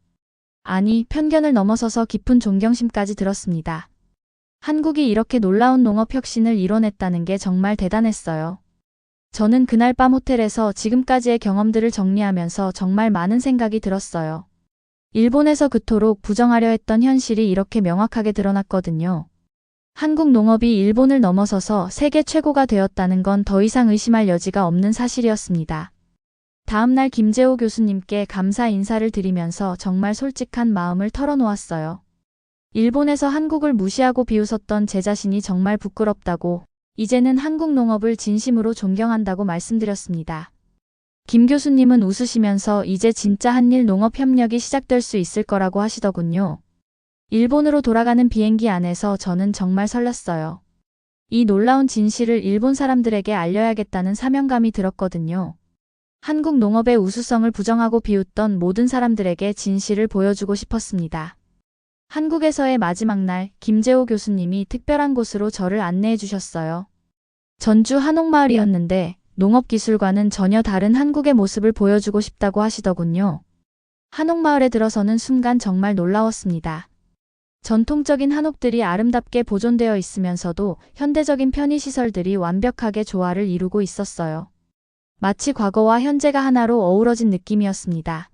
Speaker 1: 아니, 편견을 넘어서서 깊은 존경심까지 들었습니다. 한국이 이렇게 놀라운 농업 혁신을 이뤄냈다는 게 정말 대단했어요. 저는 그날 밤 호텔에서 지금까지의 경험들을 정리하면서 정말 많은 생각이 들었어요. 일본에서 그토록 부정하려 했던 현실이 이렇게 명확하게 드러났거든요. 한국 농업이 일본을 넘어서서 세계 최고가 되었다는 건 더 이상 의심할 여지가 없는 사실이었습니다. 다음날 김재호 교수님께 감사 인사를 드리면서 정말 솔직한 마음을 털어놓았어요. 일본에서 한국을 무시하고 비웃었던 제 자신이 정말 부끄럽다고, 이제는 한국 농업을 진심으로 존경한다고 말씀드렸습니다. 김 교수님은 웃으시면서 이제 진짜 한일 농업 협력이 시작될 수 있을 거라고 하시더군요. 일본으로 돌아가는 비행기 안에서 저는 정말 설렜어요. 이 놀라운 진실을 일본 사람들에게 알려야겠다는 사명감이 들었거든요. 한국 농업의 우수성을 부정하고 비웃던 모든 사람들에게 진실을 보여주고 싶었습니다. 한국에서의 마지막 날, 김재호 교수님이 특별한 곳으로 저를 안내해 주셨어요. 전주 한옥마을이었는데 농업기술과는 전혀 다른 한국의 모습을 보여주고 싶다고 하시더군요. 한옥마을에 들어서는 순간 정말 놀라웠습니다. 전통적인 한옥들이 아름답게 보존되어 있으면서도 현대적인 편의시설들이 완벽하게 조화를 이루고 있었어요. 마치 과거와 현재가 하나로 어우러진 느낌이었습니다.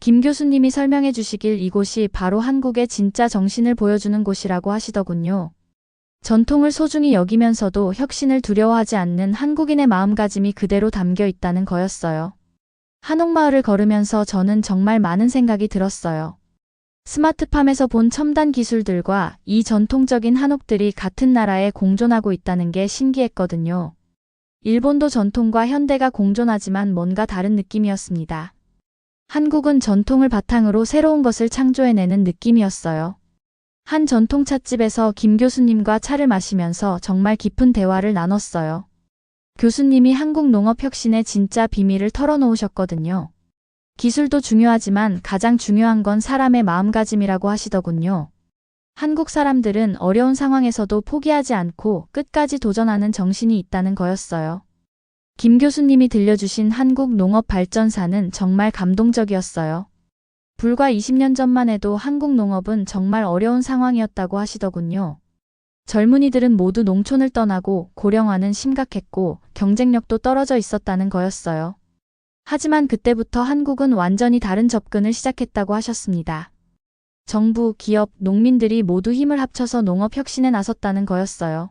Speaker 1: 김 교수님이 설명해 주시길 이곳이 바로 한국의 진짜 정신을 보여주는 곳이라고 하시더군요. 전통을 소중히 여기면서도 혁신을 두려워하지 않는 한국인의 마음가짐이 그대로 담겨 있다는 거였어요. 한옥마을을 걸으면서 저는 정말 많은 생각이 들었어요. 스마트팜에서 본 첨단 기술들과 이 전통적인 한옥들이 같은 나라에 공존하고 있다는 게 신기했거든요. 일본도 전통과 현대가 공존하지만 뭔가 다른 느낌이었습니다. 한국은 전통을 바탕으로 새로운 것을 창조해내는 느낌이었어요. 한 전통 찻집에서 김 교수님과 차를 마시면서 정말 깊은 대화를 나눴어요. 교수님이 한국 농업 혁신의 진짜 비밀을 털어놓으셨거든요. 기술도 중요하지만 가장 중요한 건 사람의 마음가짐이라고 하시더군요. 한국 사람들은 어려운 상황에서도 포기하지 않고 끝까지 도전하는 정신이 있다는 거였어요. 김 교수님이 들려주신 한국 농업 발전사는 정말 감동적이었어요. 불과 20년 전만 해도 한국 농업은 정말 어려운 상황이었다고 하시더군요. 젊은이들은 모두 농촌을 떠나고 고령화는 심각했고 경쟁력도 떨어져 있었다는 거였어요. 하지만 그때부터 한국은 완전히 다른 접근을 시작했다고 하셨습니다. 정부, 기업, 농민들이 모두 힘을 합쳐서 농업 혁신에 나섰다는 거였어요.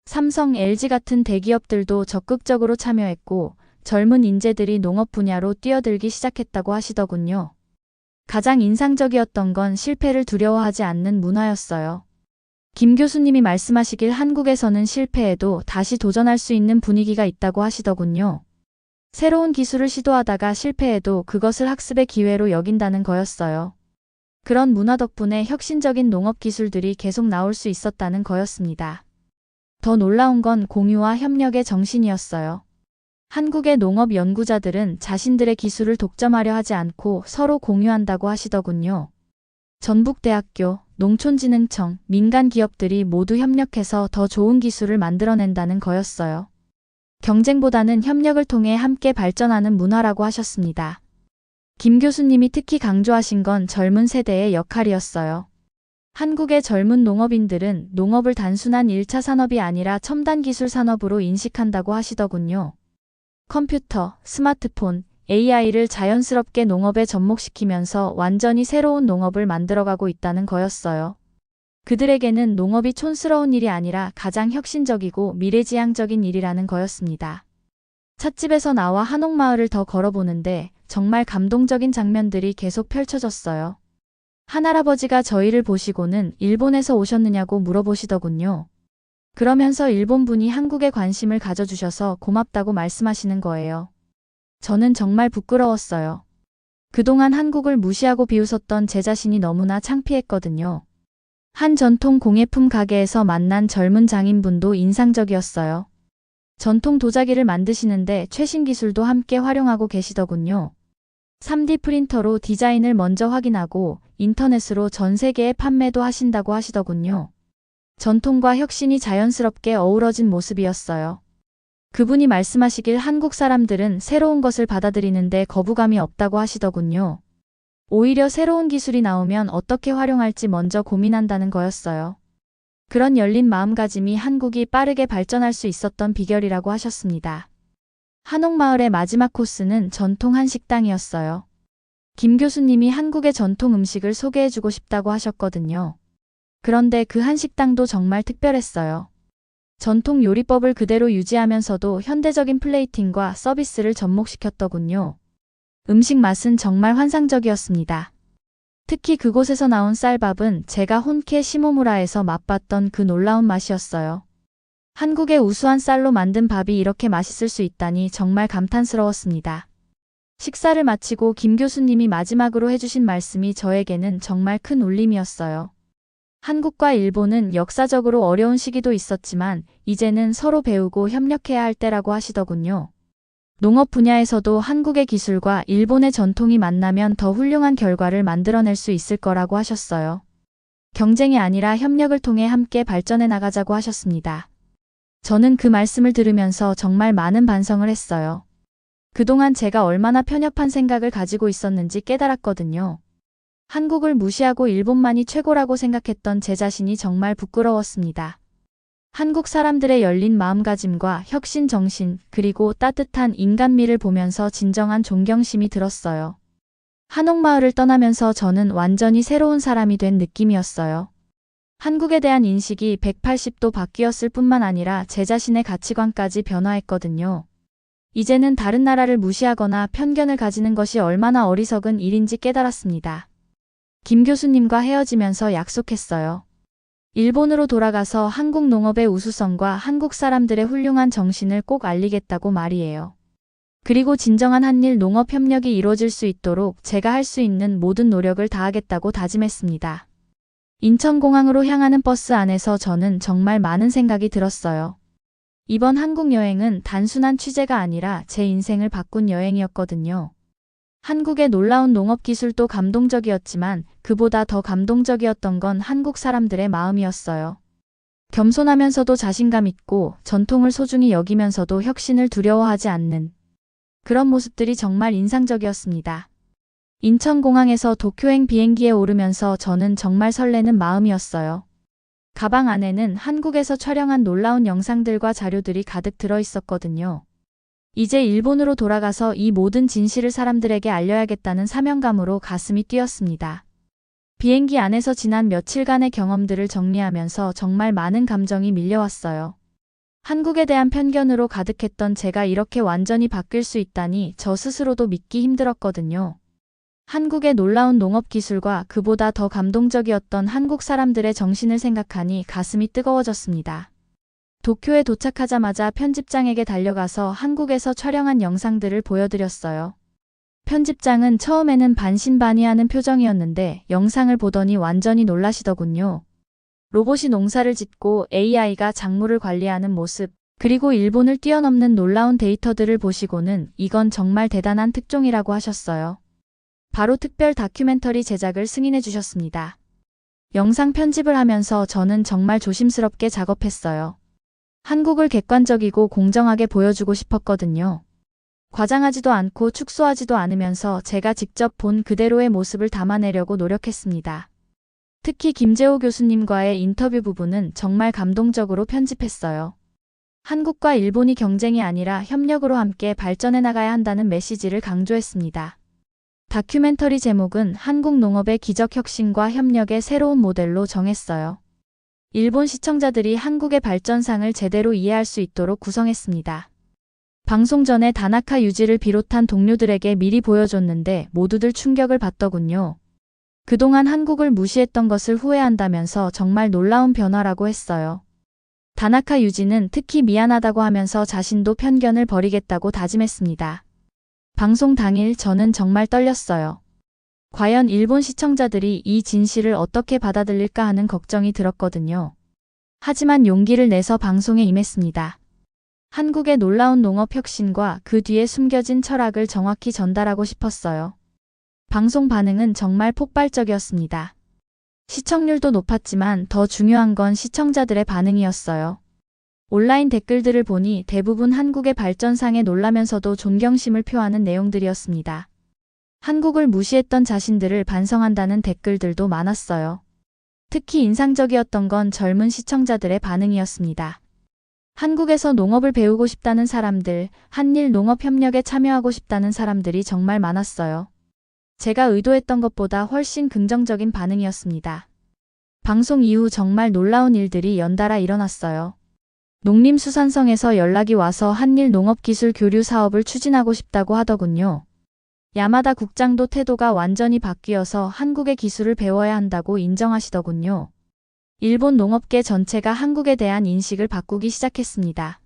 Speaker 1: 삼성, LG 같은 대기업들도 적극적으로 참여했고 젊은 인재들이 농업 분야로 뛰어들기 시작했다고 하시더군요. 가장 인상적이었던 건 실패를 두려워하지 않는 문화였어요. 김 교수님이 말씀하시길 한국에서는 실패해도 다시 도전할 수 있는 분위기가 있다고 하시더군요. 새로운 기술을 시도하다가 실패해도 그것을 학습의 기회로 여긴다는 거였어요. 그런 문화 덕분에 혁신적인 농업 기술들이 계속 나올 수 있었다는 거였습니다. 더 놀라운 건 공유와 협력의 정신이었어요. 한국의 농업 연구자들은 자신들의 기술을 독점하려 하지 않고 서로 공유한다고 하시더군요. 전북대학교, 농촌진흥청, 민간 기업들이 모두 협력해서 더 좋은 기술을 만들어낸다는 거였어요. 경쟁보다는 협력을 통해 함께 발전하는 문화라고 하셨습니다. 김 교수님이 특히 강조하신 건 젊은 세대의 역할이었어요. 한국의 젊은 농업인들은 농업을 단순한 1차 산업이 아니라 첨단 기술 산업으로 인식한다고 하시더군요. 컴퓨터, 스마트폰, AI를 자연스럽게 농업에 접목시키면서 완전히 새로운 농업을 만들어가고 있다는 거였어요. 그들에게는 농업이 촌스러운 일이 아니라 가장 혁신적이고 미래지향적인 일이라는 거였습니다. 찻집에서 나와 한옥마을을 더 걸어보는데 정말 감동적인 장면들이 계속 펼쳐졌어요. 한할아버지가 저희를 보시고는 일본에서 오셨느냐고 물어보시더군요. 그러면서 일본분이 한국에 관심을 가져주셔서 고맙다고 말씀하시는 거예요. 저는 정말 부끄러웠어요. 그동안 한국을 무시하고 비웃었던 제 자신이 너무나 창피했거든요. 한 전통 공예품 가게에서 만난 젊은 장인분도 인상적이었어요. 전통 도자기를 만드시는데 최신 기술도 함께 활용하고 계시더군요. 3D 프린터로 디자인을 먼저 확인하고 인터넷으로 전 세계에 판매도 하신다고 하시더군요. 전통과 혁신이 자연스럽게 어우러진 모습이었어요. 그분이 말씀하시길 한국 사람들은 새로운 것을 받아들이는데 거부감이 없다고 하시더군요. 오히려 새로운 기술이 나오면 어떻게 활용할지 먼저 고민한다는 거였어요. 그런 열린 마음가짐이 한국이 빠르게 발전할 수 있었던 비결이라고 하셨습니다. 한옥마을의 마지막 코스는 전통 한식당이었어요. 김 교수님이 한국의 전통 음식을 소개해주고 싶다고 하셨거든요. 그런데 그 한식당도 정말 특별했어요. 전통 요리법을 그대로 유지하면서도 현대적인 플레이팅과 서비스를 접목시켰더군요. 음식 맛은 정말 환상적이었습니다. 특히 그곳에서 나온 쌀밥은 제가 혼케 시모무라에서 맛봤던 그 놀라운 맛이었어요. 한국의 우수한 쌀로 만든 밥이 이렇게 맛있을 수 있다니 정말 감탄스러웠습니다. 식사를 마치고 김 교수님이 마지막으로 해주신 말씀이 저에게는 정말 큰 울림이었어요. 한국과 일본은 역사적으로 어려운 시기도 있었지만 이제는 서로 배우고 협력해야 할 때라고 하시더군요. 농업 분야에서도 한국의 기술과 일본의 전통이 만나면 더 훌륭한 결과를 만들어낼 수 있을 거라고 하셨어요. 경쟁이 아니라 협력을 통해 함께 발전해 나가자고 하셨습니다. 저는 그 말씀을 들으면서 정말 많은 반성을 했어요. 그동안 제가 얼마나 편협한 생각을 가지고 있었는지 깨달았거든요. 한국을 무시하고 일본만이 최고라고 생각했던 제 자신이 정말 부끄러웠습니다. 한국 사람들의 열린 마음가짐과 혁신 정신, 그리고 따뜻한 인간미를 보면서 진정한 존경심이 들었어요. 한옥마을을 떠나면서 저는 완전히 새로운 사람이 된 느낌이었어요. 한국에 대한 인식이 180도 바뀌었을 뿐만 아니라 제 자신의 가치관까지 변화했거든요. 이제는 다른 나라를 무시하거나 편견을 가지는 것이 얼마나 어리석은 일인지 깨달았습니다. 김 교수님과 헤어지면서 약속했어요. 일본으로 돌아가서 한국 농업의 우수성과 한국 사람들의 훌륭한 정신을 꼭 알리겠다고 말이에요. 그리고 진정한 한일 농업 협력이 이루어질 수 있도록 제가 할 수 있는 모든 노력을 다하겠다고 다짐했습니다. 인천공항으로 향하는 버스 안에서 저는 정말 많은 생각이 들었어요. 이번 한국 여행은 단순한 취재가 아니라 제 인생을 바꾼 여행이었거든요. 한국의 놀라운 농업 기술도 감동적이었지만 그보다 더 감동적이었던 건 한국 사람들의 마음이었어요. 겸손하면서도 자신감 있고 전통을 소중히 여기면서도 혁신을 두려워하지 않는 그런 모습들이 정말 인상적이었습니다. 인천공항에서 도쿄행 비행기에 오르면서 저는 정말 설레는 마음이었어요. 가방 안에는 한국에서 촬영한 놀라운 영상들과 자료들이 가득 들어 있었거든요. 이제 일본으로 돌아가서 이 모든 진실을 사람들에게 알려야겠다는 사명감으로 가슴이 뛰었습니다. 비행기 안에서 지난 며칠간의 경험들을 정리하면서 정말 많은 감정이 밀려왔어요. 한국에 대한 편견으로 가득했던 제가 이렇게 완전히 바뀔 수 있다니 저 스스로도 믿기 힘들었거든요. 한국의 놀라운 농업 기술과 그보다 더 감동적이었던 한국 사람들의 정신을 생각하니 가슴이 뜨거워졌습니다. 도쿄에 도착하자마자 편집장에게 달려가서 한국에서 촬영한 영상들을 보여드렸어요. 편집장은 처음에는 반신반의하는 표정이었는데 영상을 보더니 완전히 놀라시더군요. 로봇이 농사를 짓고 AI가 작물을 관리하는 모습, 그리고 일본을 뛰어넘는 놀라운 데이터들을 보시고는 이건 정말 대단한 특종이라고 하셨어요. 바로 특별 다큐멘터리 제작을 승인해 주셨습니다. 영상 편집을 하면서 저는 정말 조심스럽게 작업했어요. 한국을 객관적이고 공정하게 보여주고 싶었거든요. 과장하지도 않고 축소하지도 않으면서 제가 직접 본 그대로의 모습을 담아내려고 노력했습니다. 특히 김재호 교수님과의 인터뷰 부분은 정말 감동적으로 편집했어요. 한국과 일본이 경쟁이 아니라 협력으로 함께 발전해 나가야 한다는 메시지를 강조했습니다. 다큐멘터리 제목은 한국 농업의 기적 혁신과 협력의 새로운 모델로 정했어요. 일본 시청자들이 한국의 발전상을 제대로 이해할 수 있도록 구성했습니다. 방송 전에 다나카 유지를 비롯한 동료들에게 미리 보여줬는데 모두들 충격을 받더군요. 그동안 한국을 무시했던 것을 후회한다면서 정말 놀라운 변화라고 했어요. 다나카 유지는 특히 미안하다고 하면서 자신도 편견을 버리겠다고 다짐했습니다. 방송 당일 저는 정말 떨렸어요. 과연 일본 시청자들이 이 진실을 어떻게 받아들일까 하는 걱정이 들었거든요. 하지만 용기를 내서 방송에 임했습니다. 한국의 놀라운 농업 혁신과 그 뒤에 숨겨진 철학을 정확히 전달하고 싶었어요. 방송 반응은 정말 폭발적이었습니다. 시청률도 높았지만 더 중요한 건 시청자들의 반응이었어요. 온라인 댓글들을 보니 대부분 한국의 발전상에 놀라면서도 존경심을 표하는 내용들이었습니다. 한국을 무시했던 자신들을 반성한다는 댓글들도 많았어요. 특히 인상적이었던 건 젊은 시청자들의 반응이었습니다. 한국에서 농업을 배우고 싶다는 사람들, 한일 농업협력에 참여하고 싶다는 사람들이 정말 많았어요. 제가 의도했던 것보다 훨씬 긍정적인 반응이었습니다. 방송 이후 정말 놀라운 일들이 연달아 일어났어요. 농림수산성에서 연락이 와서 한일 농업기술 교류 사업을 추진하고 싶다고 하더군요. 야마다 국장도 태도가 완전히 바뀌어서 한국의 기술을 배워야 한다고 인정하시더군요. 일본 농업계 전체가 한국에 대한 인식을 바꾸기 시작했습니다.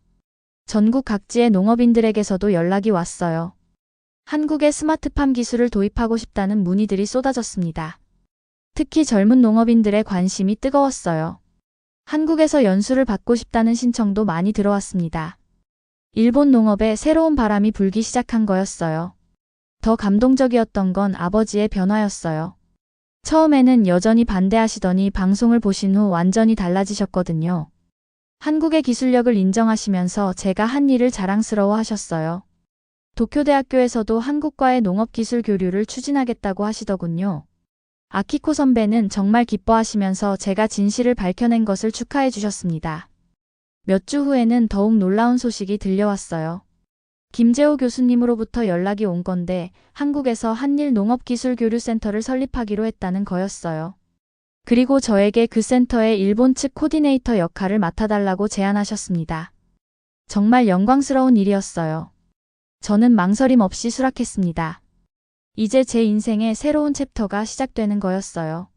Speaker 1: 전국 각지의 농업인들에게서도 연락이 왔어요. 한국의 스마트팜 기술을 도입하고 싶다는 문의들이 쏟아졌습니다. 특히 젊은 농업인들의 관심이 뜨거웠어요. 한국에서 연수를 받고 싶다는 신청도 많이 들어왔습니다. 일본 농업에 새로운 바람이 불기 시작한 거였어요. 더 감동적이었던 건 아버지의 변화였어요. 처음에는 여전히 반대하시더니 방송을 보신 후 완전히 달라지셨거든요. 한국의 기술력을 인정하시면서 제가 한 일을 자랑스러워 하셨어요. 도쿄대학교에서도 한국과의 농업기술 교류를 추진하겠다고 하시더군요. 아키코 선배는 정말 기뻐하시면서 제가 진실을 밝혀낸 것을 축하해 주셨습니다. 몇 주 후에는 더욱 놀라운 소식이 들려왔어요. 김재호 교수님으로부터 연락이 온 건데 한국에서 한일 농업기술교류센터를 설립하기로 했다는 거였어요. 그리고 저에게 그 센터의 일본 측 코디네이터 역할을 맡아달라고 제안하셨습니다. 정말 영광스러운 일이었어요. 저는 망설임 없이 수락했습니다. 이제 제 인생의 새로운 챕터가 시작되는 거였어요.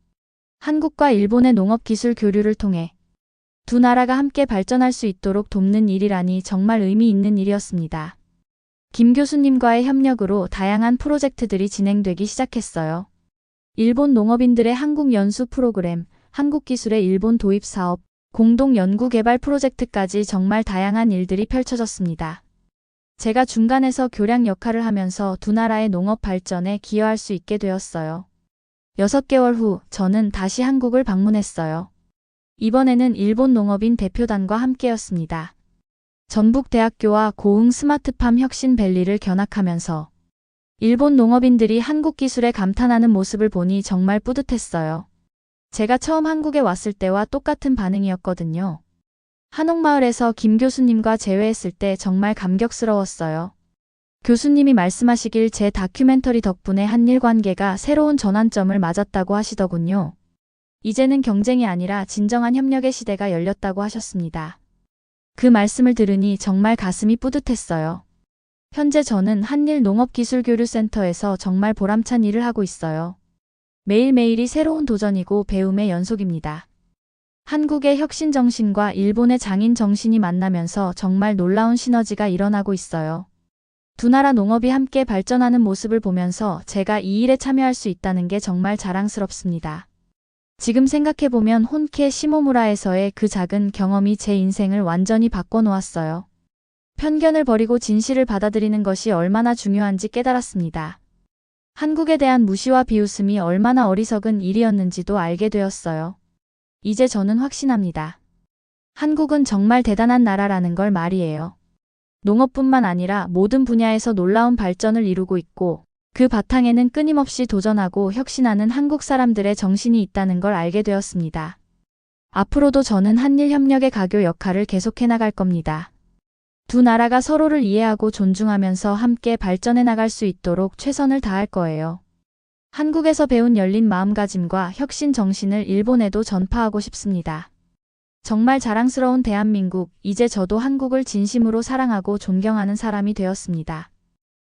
Speaker 1: 한국과 일본의 농업기술 교류를 통해 두 나라가 함께 발전할 수 있도록 돕는 일이라니 정말 의미 있는 일이었습니다. 김 교수님과의 협력으로 다양한 프로젝트들이 진행되기 시작했어요. 일본 농업인들의 한국 연수 프로그램, 한국 기술의 일본 도입 사업, 공동 연구 개발 프로젝트까지 정말 다양한 일들이 펼쳐졌습니다. 제가 중간에서 교량 역할을 하면서 두 나라의 농업 발전에 기여할 수 있게 되었어요. 6개월 후 저는 다시 한국을 방문했어요. 이번에는 일본 농업인 대표단과 함께였습니다. 전북대학교와 고흥 스마트팜 혁신밸리를 견학하면서 일본 농업인들이 한국 기술에 감탄하는 모습을 보니 정말 뿌듯했어요. 제가 처음 한국에 왔을 때와 똑같은 반응이었거든요. 한옥마을에서 김 교수님과 재회했을 때 정말 감격스러웠어요. 교수님이 말씀하시길 제 다큐멘터리 덕분에 한일 관계가 새로운 전환점을 맞았다고 하시더군요. 이제는 경쟁이 아니라 진정한 협력의 시대가 열렸다고 하셨습니다. 그 말씀을 들으니 정말 가슴이 뿌듯했어요. 현재 저는 한일 농업기술교류센터에서 정말 보람찬 일을 하고 있어요. 매일매일이 새로운 도전이고 배움의 연속입니다. 한국의 혁신 정신과 일본의 장인 정신이 만나면서 정말 놀라운 시너지가 일어나고 있어요. 두 나라 농업이 함께 발전하는 모습을 보면서 제가 이 일에 참여할 수 있다는 게 정말 자랑스럽습니다. 지금 생각해보면 혼케 시모무라에서의 그 작은 경험이 제 인생을 완전히 바꿔놓았어요. 편견을 버리고 진실을 받아들이는 것이 얼마나 중요한지 깨달았습니다. 한국에 대한 무시와 비웃음이 얼마나 어리석은 일이었는지도 알게 되었어요. 이제 저는 확신합니다. 한국은 정말 대단한 나라라는 걸 말이에요. 농업뿐만 아니라 모든 분야에서 놀라운 발전을 이루고 있고 그 바탕에는 끊임없이 도전하고 혁신하는 한국 사람들의 정신이 있다는 걸 알게 되었습니다. 앞으로도 저는 한일 협력의 가교 역할을 계속해 나갈 겁니다. 두 나라가 서로를 이해하고 존중하면서 함께 발전해 나갈 수 있도록 최선을 다할 거예요. 한국에서 배운 열린 마음가짐과 혁신 정신을 일본에도 전파하고 싶습니다. 정말 자랑스러운 대한민국, 이제 저도 한국을 진심으로 사랑하고 존경하는 사람이 되었습니다.